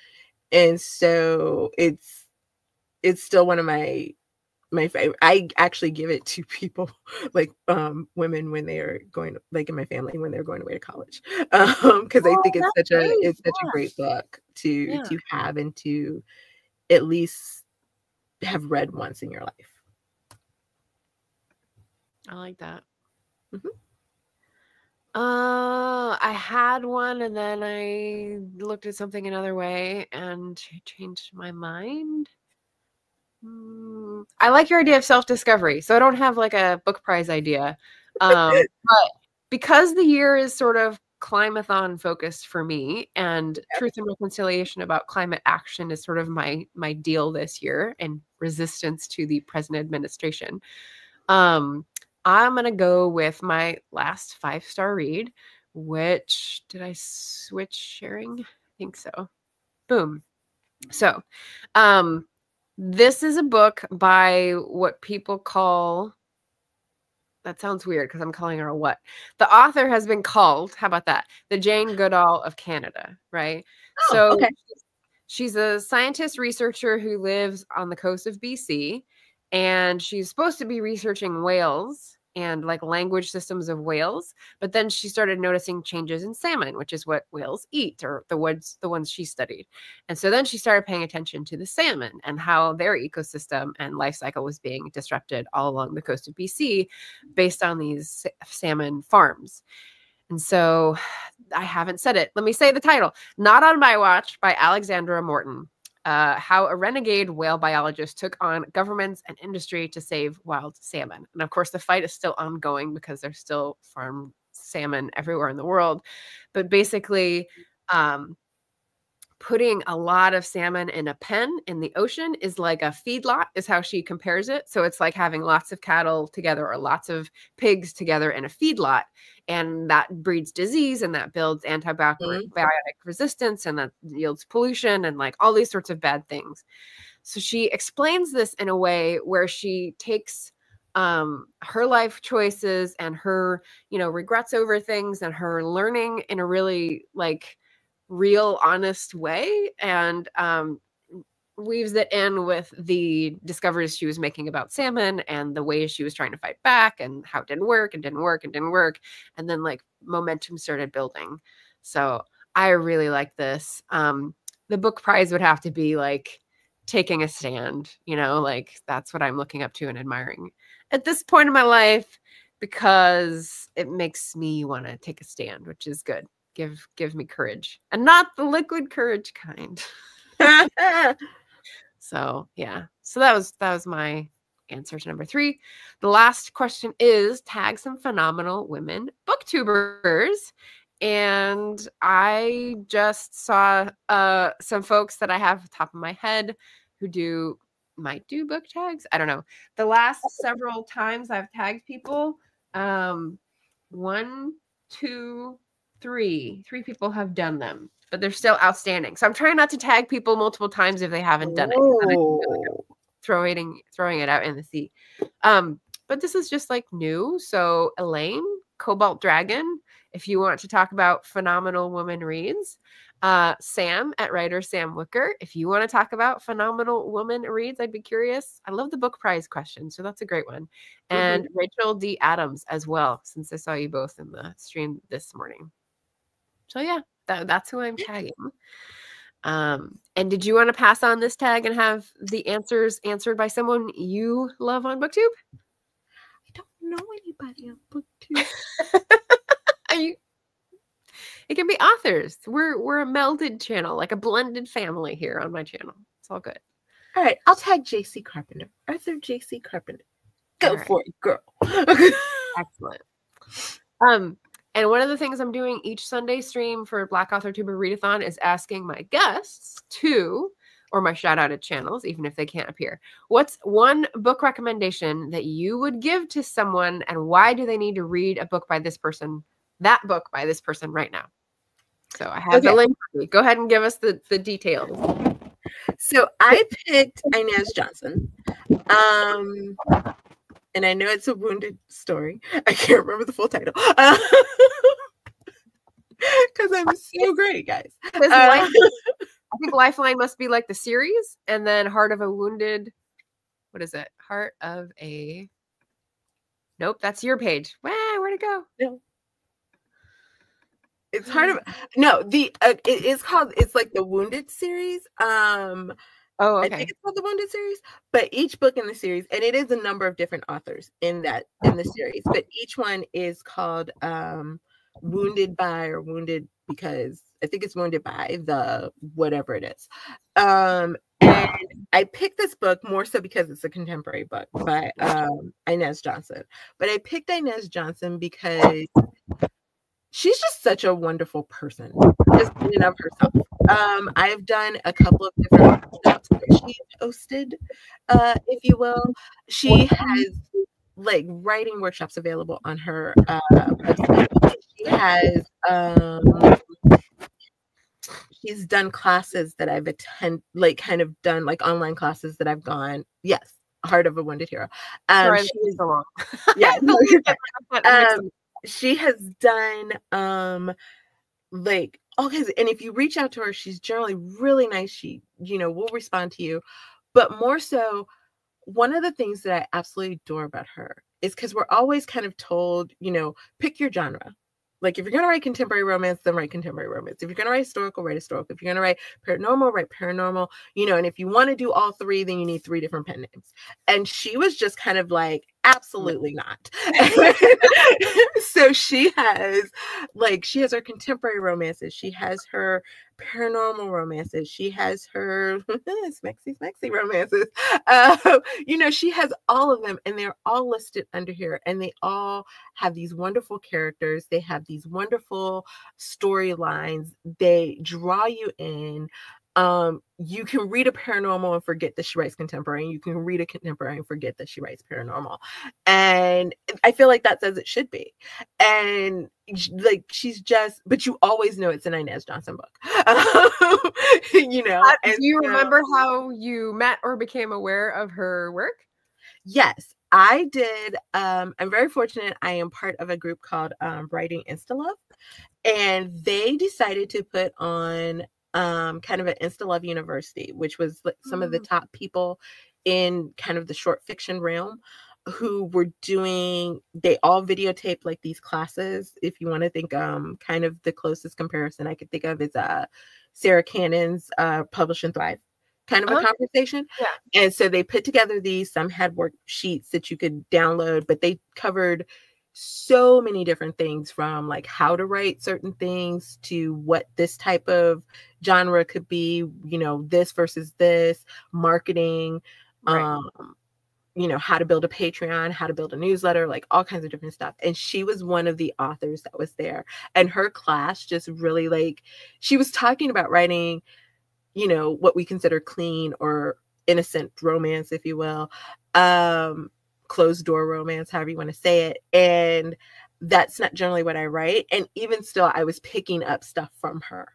And so it's still one of my favorite. I actually give it to people like women when they are going, like in my family, when they're going away to college, because I think it's such a great book to have and to at least have read once in your life. I like that. I had one and then I looked at something another way and changed my mind. I like your idea of self-discovery. So I don't have like a book prize idea. But because the year is sort of climathon focused for me, and truth and reconciliation about climate action is sort of my deal this year, and resistance to the present administration. I'm going to go with my last 5-star read, which, did I switch sharing? I think so. Boom. So, this is a book by what people call, that sounds weird because I'm calling her a what? The author has been called, how about that? The Jane Goodall of Canada, right? She's a scientist researcher who lives on the coast of BC, and she's supposed to be researching whales, and like language systems of whales. But then she started noticing changes in salmon, which is what whales eat, or the ones she studied. And so then she started paying attention to the salmon and how their ecosystem and life cycle was being disrupted all along the coast of BC based on these salmon farms. And so I haven't said it. Let me say the title. Not on My Watch by Alexandra Morton. How a renegade whale biologist took on governments and industry to save wild salmon. And of course, the fight is still ongoing because there's still farmed salmon everywhere in the world. But basically, putting a lot of salmon in a pen in the ocean is like a feedlot, is how she compares it. So it's like having lots of cattle together or lots of pigs together in a feedlot. And that breeds disease, and that builds antibiotic resistance, and that yields pollution and like all these sorts of bad things. So she explains this in a way where she takes her life choices and her, regrets over things and her learning in a really like real, honest way, and weaves it in with the discoveries she was making about salmon and the ways she was trying to fight back and how it didn't work and didn't work and didn't work. And then like momentum started building. So I really like this. The book prize would have to be like taking a stand, like that's what I'm looking up to and admiring at this point in my life, because it makes me want to take a stand, which is good. Give me courage, and not the liquid courage kind. So yeah, so that was my answer to number 3. The last question is tag some phenomenal women booktubers, and I just saw some folks that I have at the top of my head who might do book tags. I don't know. The last several times I've tagged people, 1, 2, 3 people have done them, but they're still outstanding. So I'm trying not to tag people multiple times if they haven't done it. Throwing it out in the sea. But this is just like new. So Elaine, Cobalt Dragon, if you want to talk about phenomenal woman reads. Sam at writer Sam Wicker, if you want to talk about phenomenal woman reads, I'd be curious. I love the book prize question, so that's a great one. And Rachel D. Adams as well, since I saw you both in the stream this morning. So yeah, that's who I'm tagging. And did you want to pass on this tag and have the answers answered by someone you love on BookTube? I don't know anybody on BookTube. It can be authors. We're a melded channel, like a blended family here on my channel. It's all good. All right, I'll tag J.C. Carpenter. Arthur J.C. Carpenter. Go for it, girl. Excellent. And one of the things I'm doing each Sunday stream for Black Author Tuber Readathon is asking my guests or my shout-outed channels, even if they can't appear, what's one book recommendation that you would give to someone, and why do they need to read a book by this person, that book by this person right now? So I have the link. Go ahead and give us the details. So I picked Inez Johnson. And I know it's a wounded story. I can't remember the full title. Because I'm so great, guys. I think Lifeline must be like the series, and then Heart of a Wounded. What is it? Heart of a. Nope, that's your page. Wow, where'd it go? No. It's Heart of. No, it is called. It's like the Wounded series. Oh, okay. I think it's called the Wounded series, but each book in the series, and it is a number of different authors in the series, but each one is called Wounded by or Wounded because I think it's Wounded by the whatever it is. And I picked this book more so because it's a contemporary book by Inez Johnson. But I picked Inez Johnson because she's just such a wonderful person, just in and of herself. I've done a couple of different workshops that she's hosted, if you will. She has like writing workshops available on her website. She has she's done classes that I've attended, like kind of done like online classes that I've gone. Yes, Heart of a Wounded Hero. Sorry, she's the wrong. Yeah, no, she has done like okay, and if you reach out to her, she's generally really nice. She, will respond to you. But more so, one of the things that I absolutely adore about her is because we're always kind of told, pick your genre. Like, if you're going to write contemporary romance, then write contemporary romance. If you're going to write historical, write historical. If you're going to write paranormal, write paranormal. And if you want to do all three, then you need 3 different pen names. And she was just kind of like, absolutely not. So she has her contemporary romances. She has her paranormal romances. She has her smexy romances. She has all of them, and they're all listed under here, and they all have these wonderful characters. They have these wonderful storylines. They draw you in. You can read a paranormal and forget that she writes contemporary. You can read a contemporary and forget that she writes paranormal. And I feel like that's as it should be. And she's just, but you always know it's an Inez Johnson book. Do you remember how you met or became aware of her work? Yes, I did. I'm very fortunate. I am part of a group called Writing Insta-Love, and they decided to put on kind of an Insta-Love University, which was some of the top people in kind of the short fiction realm who were they all videotaped like these classes. If you want to think, kind of the closest comparison I could think of is Sarah Cannon's Publish and Thrive kind of a conversation. Yeah. And so they put together these, some had worksheets that you could download, but they covered so many different things, from like how to write certain things to what this type of genre could be, this versus this, marketing, right. How to build a Patreon, how to build a newsletter, like all kinds of different stuff. And she was one of the authors that was there. And her class just really she was talking about writing, what we consider clean or innocent romance, if you will. Closed door romance, however you want to say it. And that's not generally what I write. And even still, I was picking up stuff from her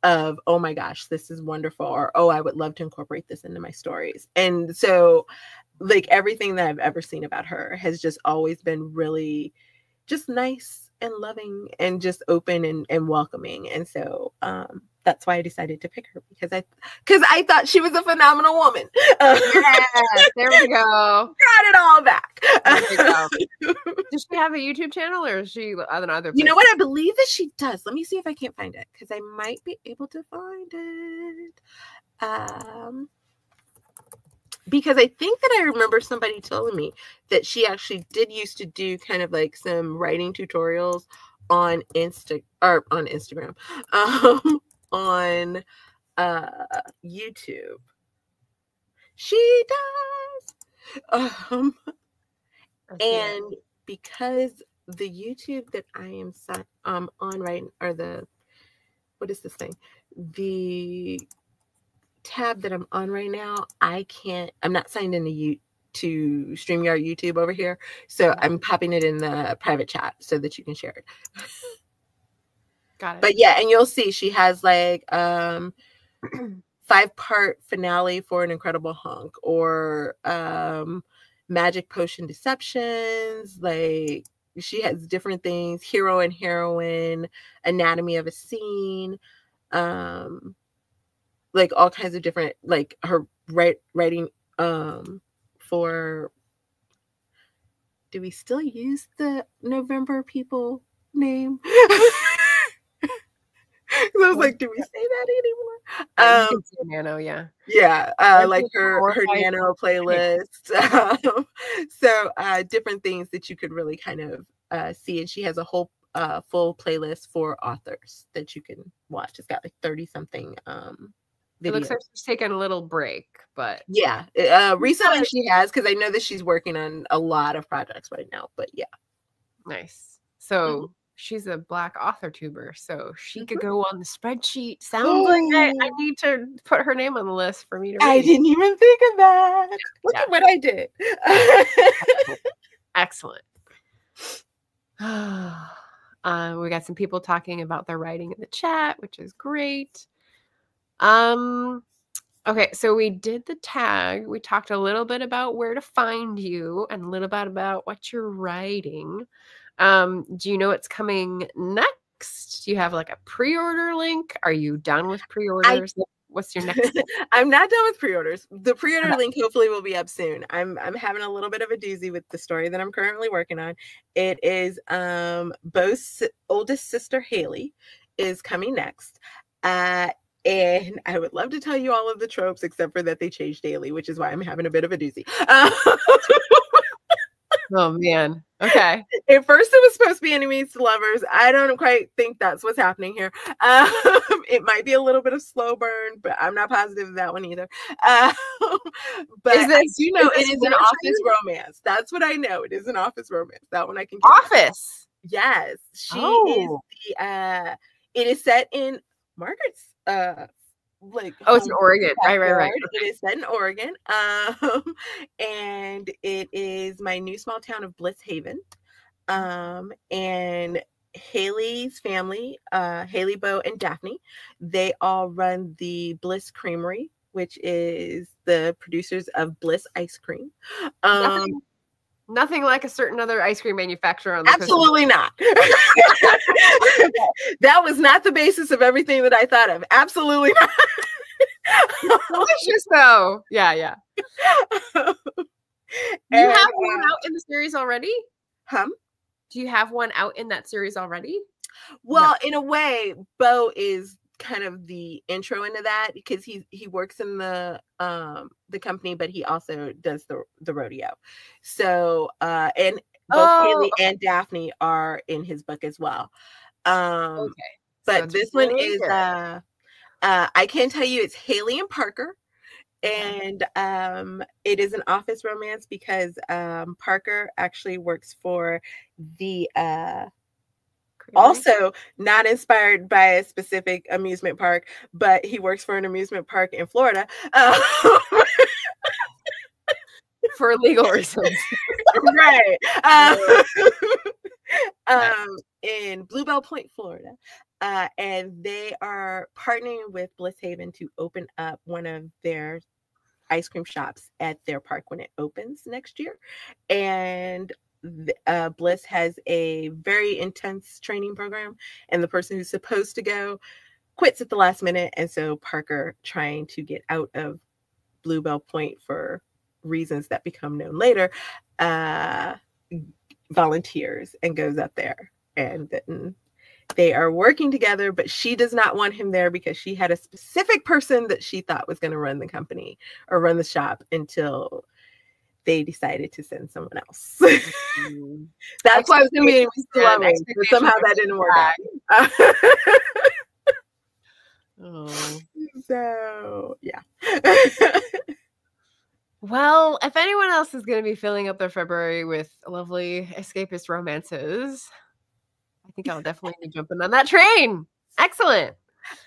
of, oh my gosh, this is wonderful. Or, oh, I would love to incorporate this into my stories. And so everything that I've ever seen about her has just always been really just nice and loving and just open and welcoming. And so that's why I decided to pick her, because I thought she was a phenomenal woman. Yes, there we go. Got it all back. There we go. Does she have a YouTube channel, or is she another? You know what? I believe that she does. Let me see if I can't find it, because I might be able to find it. Because I think that I remember somebody telling me that she actually did used to do kind of like some writing tutorials on Instagram, on YouTube. She does. And because the YouTube that I am on right, or what is this thing? The tab that I'm on right now, I'm not signed into to StreamYard YouTube over here. So I'm popping it in the private chat so that you can share it. Got it. But yeah, and you'll see she has 5-part finale for An Incredible Hunk, or Magic Potion Deceptions. She has different things, Hero and Heroine, Anatomy of a Scene, all kinds of different, her writing for, do we still use the November People name? I was like, do we say that anymore? You can see Nano, yeah. Yeah, her Nano playlist. So different things that you could really kind of see. And she has a whole full playlist for authors that you can watch. It's got 30-something videos. It looks like she's taking a little break, but yeah, recently she has, because I know that she's working on a lot of projects right now. But yeah, nice. So she's a Black author tuber, so she could go on the spreadsheet. Sounds like I need to put her name on the list for me to read. I didn't even think of that. Look at what I did. Excellent. We got some people talking about their writing in the chat, which is great. Okay, so we did the tag. We talked a little bit about where to find you and a little bit about what you're writing. Do you know what's coming next? Do you have a pre-order link? Are you done with pre-orders? What's your next? I'm not done with pre-orders. The pre-order link hopefully will be up soon. I'm having a little bit of a doozy with the story that I'm currently working on. It is Bo's oldest sister Haley is coming next. And I would love to tell you all of the tropes except for that they changed daily, which is why I'm having a bit of a doozy. Oh man. Okay. At first it was supposed to be enemies to lovers. I don't quite think that's what's happening here. It might be a little bit of slow burn, but I'm not positive of that one either. But I do know it is an office romance. That's what I know. It is an office romance. That one I can get. Office. Yes. She is the it is set in Margaret's it's in Oregon. Right. It is set in Oregon. And it is my new small town of Bliss Haven. And Haley's family, Haley, Bo, and Daphne, they all run the Bliss Creamery, which is the producers of Bliss ice cream. Nothing like a certain other ice cream manufacturer on the absolutely not. That was not the basis of everything that I thought of. Absolutely not. Delicious though. Yeah. You have one out in the series already? Do you have one out in that series already? Well, in a way, Bo is kind of the intro into that because he works in the company, but he also does the rodeo. So and both Haley and Daphne are in his book as well. Okay. But this one is I can tell you it's Haley and Parker. And it is an office romance because Parker actually works for the also not inspired by a specific amusement park, but he works for an amusement park in Florida. For legal reasons. Right. In Bluebell Point, Florida. And they are partnering with Bliss Haven to open up one of their ice cream shops at their park when it opens next year. And Bliss has a very intense training program, and the person who's supposed to go quits at the last minute. And so Parker, trying to get out of Bluebell Point for reasons that become known later, volunteers and goes up there. And then they are working together, but she does not want him there because she had a specific person that she thought was going to run the company or run the shop until they decided to send someone else. That's why I was going to be but somehow that didn't work out. So, yeah. Well, if anyone else is going to be filling up their February with lovely escapist romances, I think I'll definitely be jumping on that train. Excellent.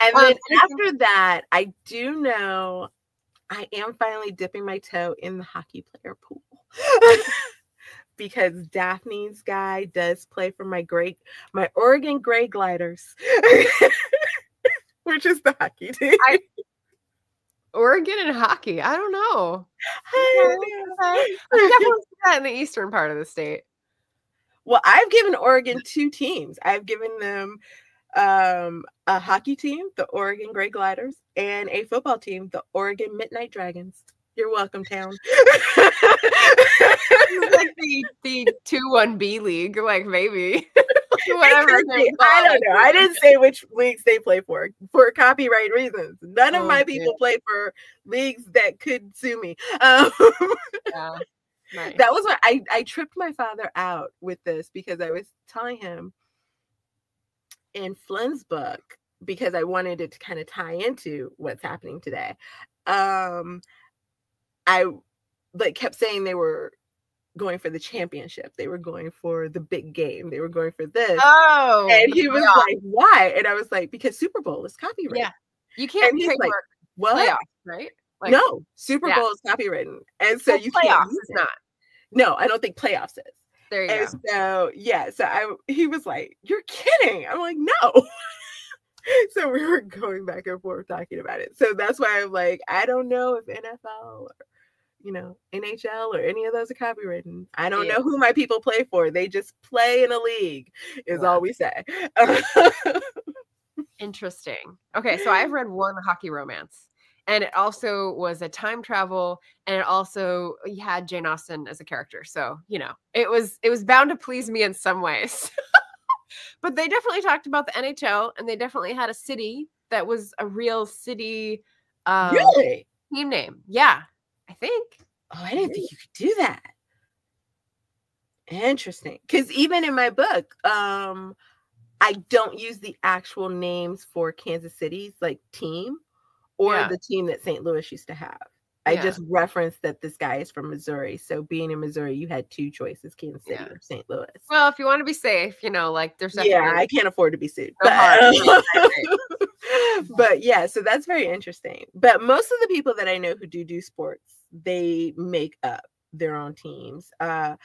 And then after that, I do know I am finally dipping my toe in the hockey player pool. Because Daphne's guy does play for my Oregon Gray Gliders, which is the hockey team. Oregon and hockey. I don't know. I definitely see that in the eastern part of the state. Well, I've given Oregon 2 teams. I've given them a hockey team, the Oregon Gray Gliders, and a football team, the Oregon Midnight Dragons. You're welcome, town. Like the 2-1B league, like maybe. Whatever. I don't know. I didn't say which leagues they play for copyright reasons. None of my people play for leagues that could sue me. Yeah. Nice. That was what I tripped my father out with this because I was telling him in Flynn's book, because I wanted it to kind of tie into what's happening today. I kept saying they were going for the championship. They were going for the big game. They were going for this. Oh, and he was like, why? And I was like, because Super Bowl is copyrighted. Yeah. You can't trademark playoffs, right? Like, no, Super Bowl is copywritten. And so you playoffs can't is not. No, I don't think playoffs is. There you go. So he was like, you're kidding. I'm like, no. So we were going back and forth talking about it. So that's why I'm like, I don't know if NFL or NHL or any of those are copywritten. I don't know who my people play for. They just play in a league is all we say. Interesting. Okay, so I've read one hockey romance. And it also was a time travel, and it also had Jane Austen as a character. So, you know, it was bound to please me in some ways. But they definitely talked about the NHL, and they definitely had a city that was a real city Really? team name. Yeah, I think. Oh, I didn't think you could do that. Interesting. Because even in my book, I don't use the actual names for Kansas City's like team or the team that St. Louis used to have. I just referenced that this guy is from Missouri. So being in Missouri, you had two choices, Kansas City or St. Louis. Well, if you want to be safe, you know, like there's I can't afford to be sued. But yeah, so that's very interesting. But most of the people that I know who do sports, they make up their own teams. Now,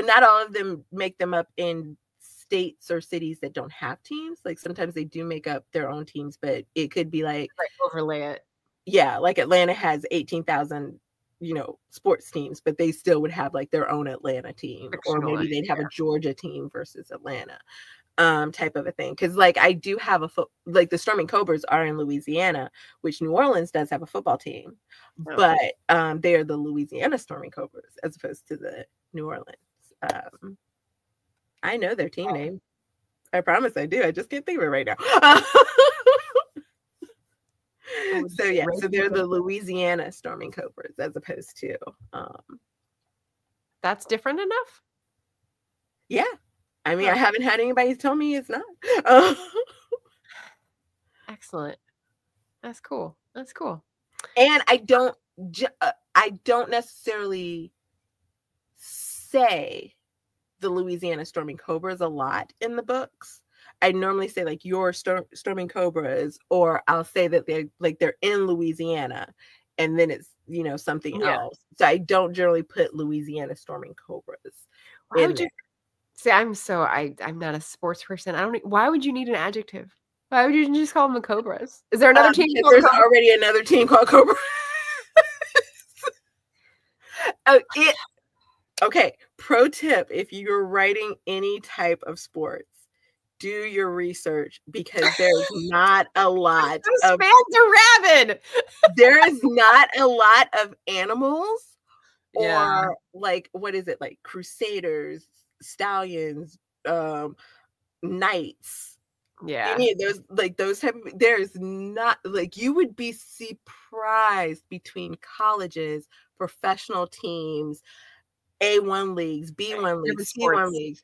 not all of them make them up in states or cities that don't have teams. Like sometimes they do make up their own teams, but it could be like overlay it. Yeah, like Atlanta has 18,000, you know, sports teams, but they still would have like their own Atlanta team, or maybe they'd have a Georgia team versus Atlanta, type of a thing. Because like I do have like the Storming Cobras are in Louisiana, which New Orleans does have a football team, but they are the Louisiana Storming Cobras as opposed to the New Orleans. I know their team name. I promise I do. I just can't think of it right now. So yeah, so they're the Louisiana Storming Cobras as opposed to that's different enough. Yeah, I mean, I haven't had anybody tell me it's not. Excellent. That's cool. That's cool. And I don't necessarily say the Louisiana Storming Cobras a lot in the books. I normally say like your Storming Cobras, or I'll say that they're in Louisiana, and then it's, you know, something else. So I don't generally put Louisiana Storming Cobras. Why would you see? I'm not a sports person. Why would you need an adjective? Why would you just call them the Cobras? Is there another team? There's already another team called Cobra. Okay. Pro tip: if you're writing any type of sports, do your research, because there's not a lot of fans are rabid. There is not a lot of animals, or like, what is it, like crusaders, stallions, knights. Any of those, like those type of, there's not, like, you would be surprised between colleges, professional teams, A1 leagues, B1 leagues, C1 leagues.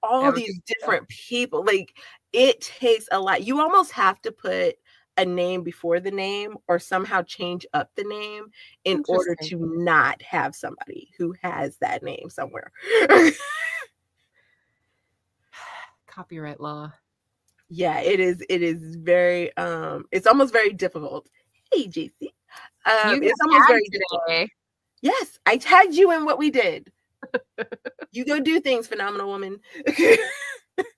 All these different people. Like, it takes a lot. You almost have to put a name before the name, or somehow change up the name in order to not have somebody who has that name somewhere. Copyright law. Yeah, it is very it's almost very difficult. Hey, JC. It's almost very difficult. Yes, I tagged you in what we did. You go do things, phenomenal woman. There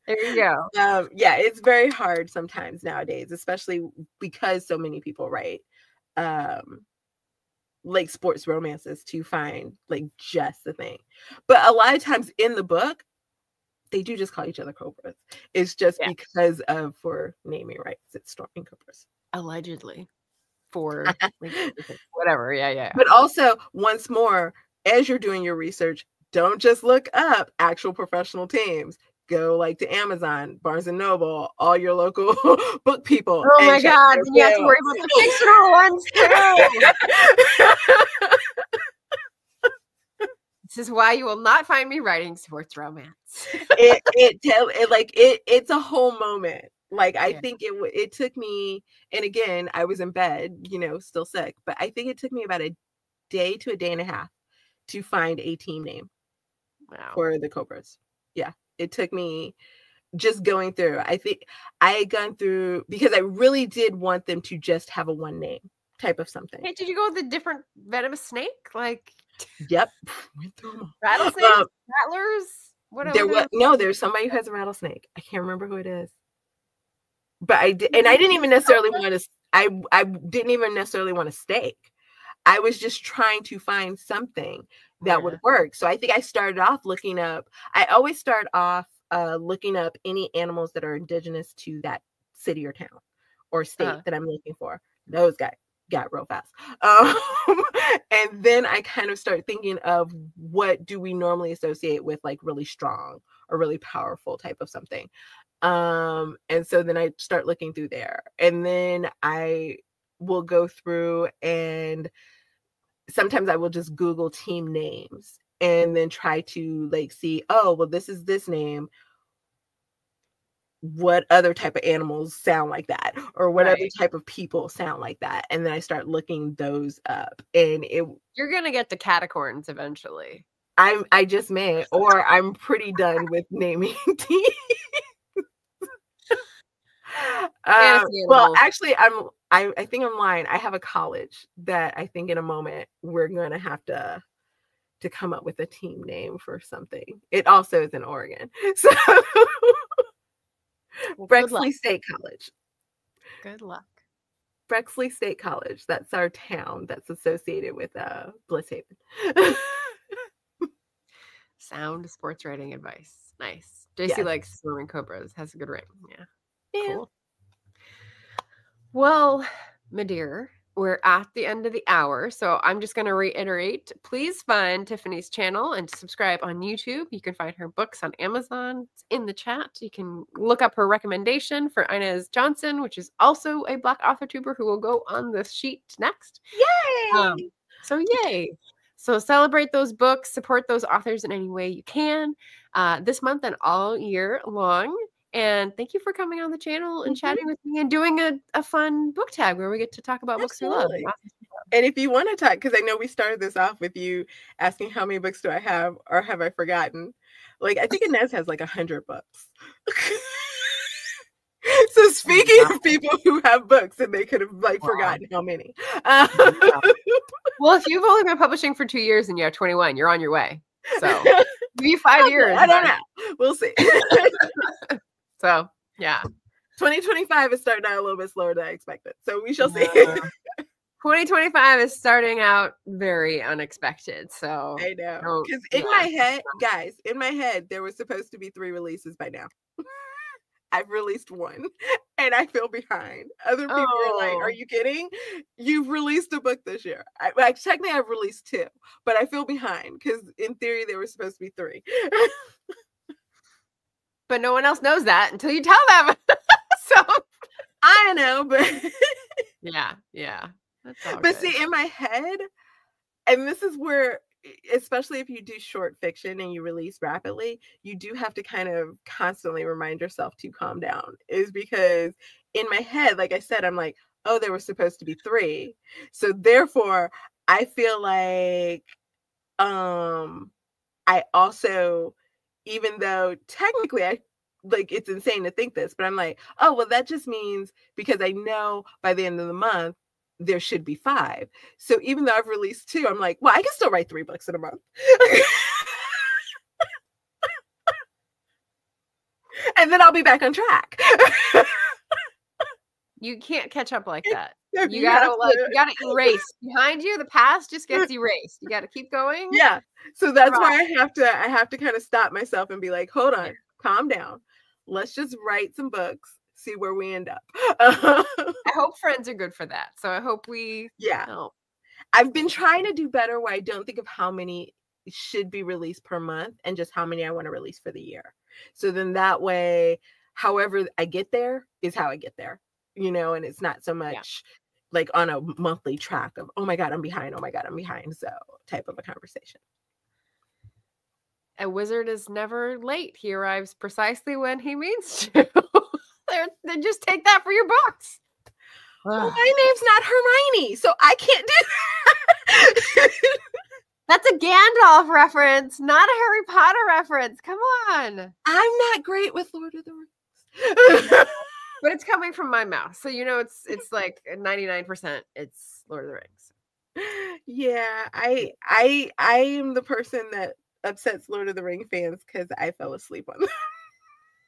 you go. Yeah, it's very hard sometimes nowadays, especially because so many people write like sports romances, to find like just the thing. But a lot of times in the book, they do just call each other Cobras. It's just because of, for naming rights, it's Storming Cobras. Allegedly. For whatever. Yeah. But also, once more, as you're doing your research, don't just look up actual professional teams. Go like to Amazon, Barnes and Noble, all your local book people. Oh my God, you have to worry about the fictional ones too. This is why you will not find me writing sports romance. It's a whole moment. Like, I think it took me, and again, I was in bed, you know, still sick, but I think it took me about a day to a day and a half to find a team name for the Cobras. Yeah, it took me just going through. I think I had gone through, because I really did want them to just have a one name type of something. Hey, did you go with a different venomous snake? Like, yep, rattlesnakes, rattlers. There's somebody who has a rattlesnake. I can't remember who it is. But I didn't even necessarily want to. I didn't even necessarily want a steak. I was just trying to find something that would work. So I think I started off looking up. I always start off looking up any animals that are indigenous to that city or town or state that I'm looking for. Those guys. got real fast. And then I kind of start thinking of what do we normally associate with like really strong or really powerful type of something. And so then I start looking through there, and then I will go through, and sometimes I will just Google team names and then try to like see, oh, well, this is this name. What other type of animals sound like that, or what other type of people sound like that? And then I start looking those up, and you're gonna get the catacorns eventually. I just may, or I'm pretty done with naming teams. Well, actually, I think I'm lying. I have a college that I think in a moment we're gonna have to come up with a team name for something. It also is in Oregon, so well, Brexley State College. Good luck. Brexley State College. That's our town that's associated with Blisshaven. Sound sports writing advice. Nice. JC likes swimming cobras. Has a good ring. Yeah. Cool. Well, my dear, we're at the end of the hour, so I'm just going to reiterate. Please find Tiffany's channel and subscribe on YouTube. You can find her books on Amazon. It's in the chat. You can look up her recommendation for Inez Johnson, which is also a Black author tuber who will go on the sheet next. Yay! So yay! So celebrate those books, support those authors in any way you can this month and all year long. And thank you for coming on the channel and chatting with me and doing a fun book tag where we get to talk about books we love. And if you want to talk, because I know we started this off with you asking how many books do I have or have I forgotten? Like, I think Inez has like 100 books. So speaking of people who have books and they could have like forgotten how many. Well, if you've only been publishing for 2 years and you have 21, you're on your way. So give you 5 years. I don't know. We'll see. So, yeah. 2025 is starting out a little bit slower than I expected. So we shall see. 2025 is starting out very unexpected. So I know. Because in my head, guys, in my head, there was supposed to be 3 releases by now. I've released 1 and I feel behind. Other people are like, are you kidding? You've released a book this year. Technically, I've released 2, but I feel behind because in theory, there were supposed to be 3. But no one else knows that until you tell them. So I know, but yeah. That's all but good. See, in my head, and this is where, especially if you do short fiction and you release rapidly, you do have to kind of constantly remind yourself to calm down. Is because in my head, like I said, I'm like, oh, there was supposed to be 3. So therefore, I feel like I also, even though technically it's insane to think this, but I'm like, oh, well, that just means because I know by the end of the month, there should be 5. So even though I've released 2, I'm like, well, I can still write 3 books in a month. And then I'll be back on track. You can't catch up like that. You gotta erase behind you. The past just gets erased. You gotta keep going. Yeah. So that's why I have to kind of stop myself and be like, hold on, calm down. Let's just write some books, see where we end up. I hope friends are good for that. So I hope we help. I've been trying to do better where I don't think of how many should be released per month and just how many I want to release for the year. So then that way, however I get there is how I get there. You know, and it's not so much like on a monthly track of, oh my God, I'm behind. Oh my God, I'm behind. So type of a conversation. A wizard is never late. He arrives precisely when he means to. Then just take that for your books. Well, my name's not Hermione, so I can't do that. That's a Gandalf reference, not a Harry Potter reference. Come on. I'm not great with Lord of the Rings. But it's coming from my mouth. So, you know, it's like 99% it's Lord of the Rings. Yeah, I am the person that upsets Lord of the Ring fans because I fell asleep on them.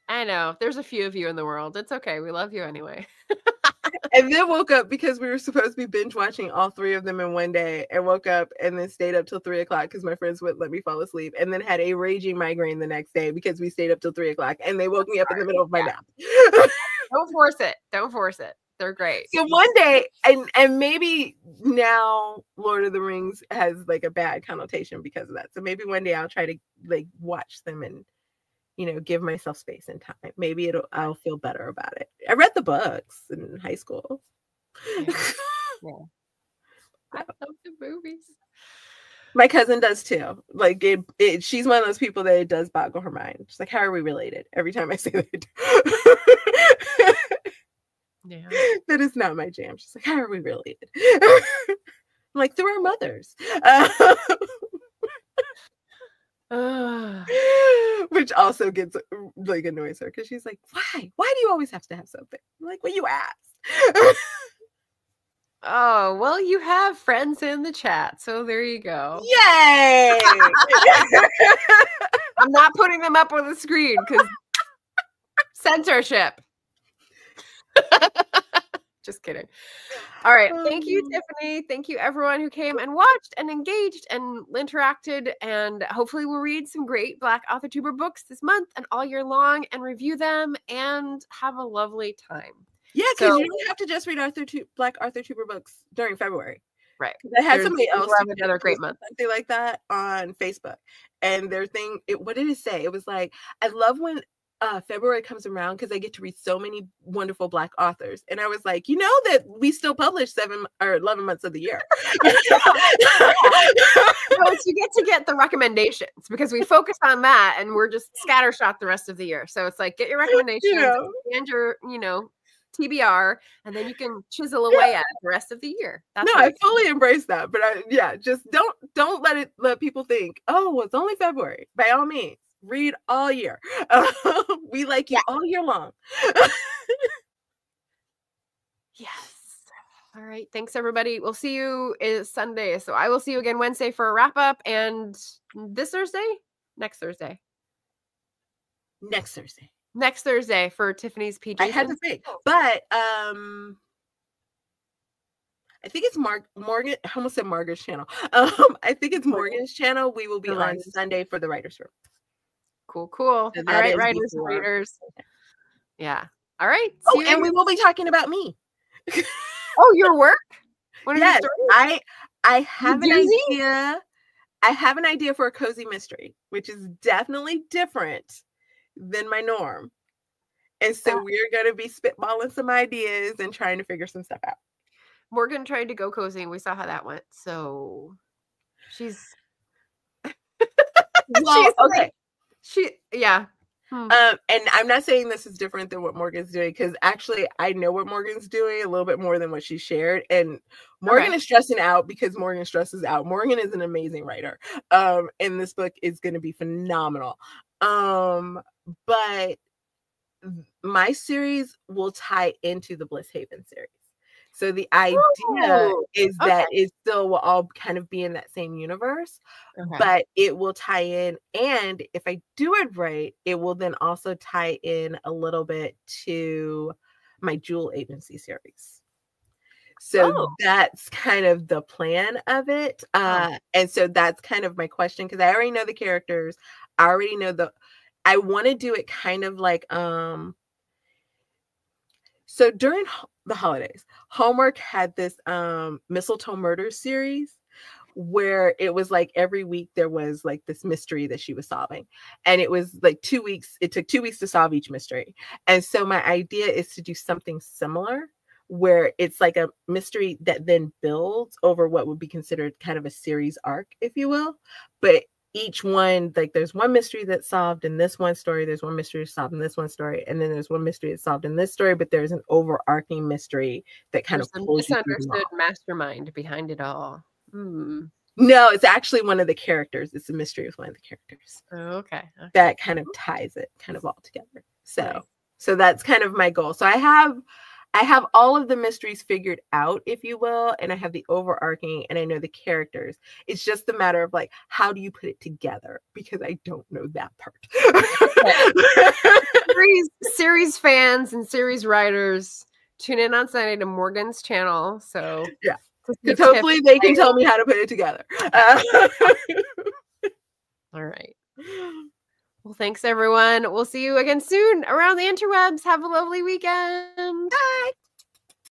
I know. There's a few of you in the world. It's okay. We love you anyway. And then woke up because we were supposed to be binge watching all 3 of them in one day, and woke up and then stayed up till 3 o'clock because my friends wouldn't let me fall asleep, and then had a raging migraine the next day because we stayed up till 3 o'clock and they woke me up in the middle of my nap. Don't force it. Don't force it. They're great. So one day, and maybe now Lord of the Rings has like a bad connotation because of that. So maybe one day I'll try to like watch them and, you know, give myself space and time. Maybe I'll feel better about it. I read the books in high school. Yeah. I love the movies. My cousin does too. Like she's one of those people that it does boggle her mind. She's like, how are we related? Every time I say that. Yeah. That is not my jam. She's like, how are we related? I'm like, through our mothers. Which also gets like annoys her because she's like, why? Why do you always have to have something? I'm like, well, you asked. Oh, well, you have friends in the chat, so there you go. Yay! I'm not putting them up on the screen because censorship. Just kidding. All right. Thank you, Tiffany. Thank you, everyone who came and watched and engaged and interacted. And hopefully we'll read some great Black AuthorTuber books this month and all year long and review them and have a lovely time. Yeah, because you don't have to just read Black AuthorTuber books during February. Right. I had somebody else have another great month. Something like that on Facebook. And their thing, what did it say? It was like, I love when February comes around because I get to read so many wonderful Black authors. And I was like, you know that we still publish 7 or 11 months of the year. No, you get the recommendations because we focus on that and we're just scattershot the rest of the year. So it's like, get your recommendations and your, TBR, and then you can chisel away at it the rest of the year. That's I fully embrace that. But just don't let people think, oh, well, it's only February. By all means, read all year. We like you all year long. Yes. All right. Thanks, everybody. We'll see you Sunday. So I will see you again Wednesday for a wrap up, and this Thursday, next Thursday. Next Thursday for Tiffany's PJ. I had to think, but I think it's Morgan. I almost said Margaret's channel. I think it's Morgan's channel. We will be on Sunday for the writers' room. Cool. All right, writers and readers. Yeah. All right. And we will be talking about me. Oh, your work? Yes, I have an idea. I have an idea for a cozy mystery, which is definitely different than my norm. And so we're going to be spitballing some ideas and trying to figure some stuff out. Morgan tried to go cozy and we saw how that went. So she's well, okay. And I'm not saying this is different than what Morgan's doing, because actually I know what Morgan's doing a little bit more than what she shared. And Morgan is stressing out because Morgan stresses out. Morgan is an amazing writer. And this book is going to be phenomenal. But my series will tie into the Bliss Haven series. So the idea is that it still will all kind of be in that same universe, but it will tie in. And if I do it right, it will then also tie in a little bit to my Jewel Agency series. So that's kind of the plan of it. And so that's kind of my question, because I already know the characters. I already know I want to do it kind of like, so during the holidays, Hallmark had this Mistletoe Murder series where it was like every week there was like this mystery that she was solving. And it was like 2 weeks. It took 2 weeks to solve each mystery. And so my idea is to do something similar, where it's like a mystery that then builds over what would be considered kind of a series arc, if you will. But each one, like there's one mystery that's solved in this one story, there's one mystery solved in this one story, and then there's one mystery that's solved in this story, but there's an overarching mystery that kind of pulls you through them all. Mastermind behind it all. No, it's actually one of the characters. It's a mystery with one of the characters. Okay. That kind of ties it kind of all together. So that's kind of my goal. So I have all of the mysteries figured out, if you will, and I have the overarching, and I know the characters. It's just a matter of like, how do you put it together? Because I don't know that part. Series fans and series writers, tune in on Sunday to Morgan's channel. So yeah, because hopefully they can tell me how to put it together. All right. Well, thanks everyone. We'll see you again soon around the interwebs. Have a lovely weekend.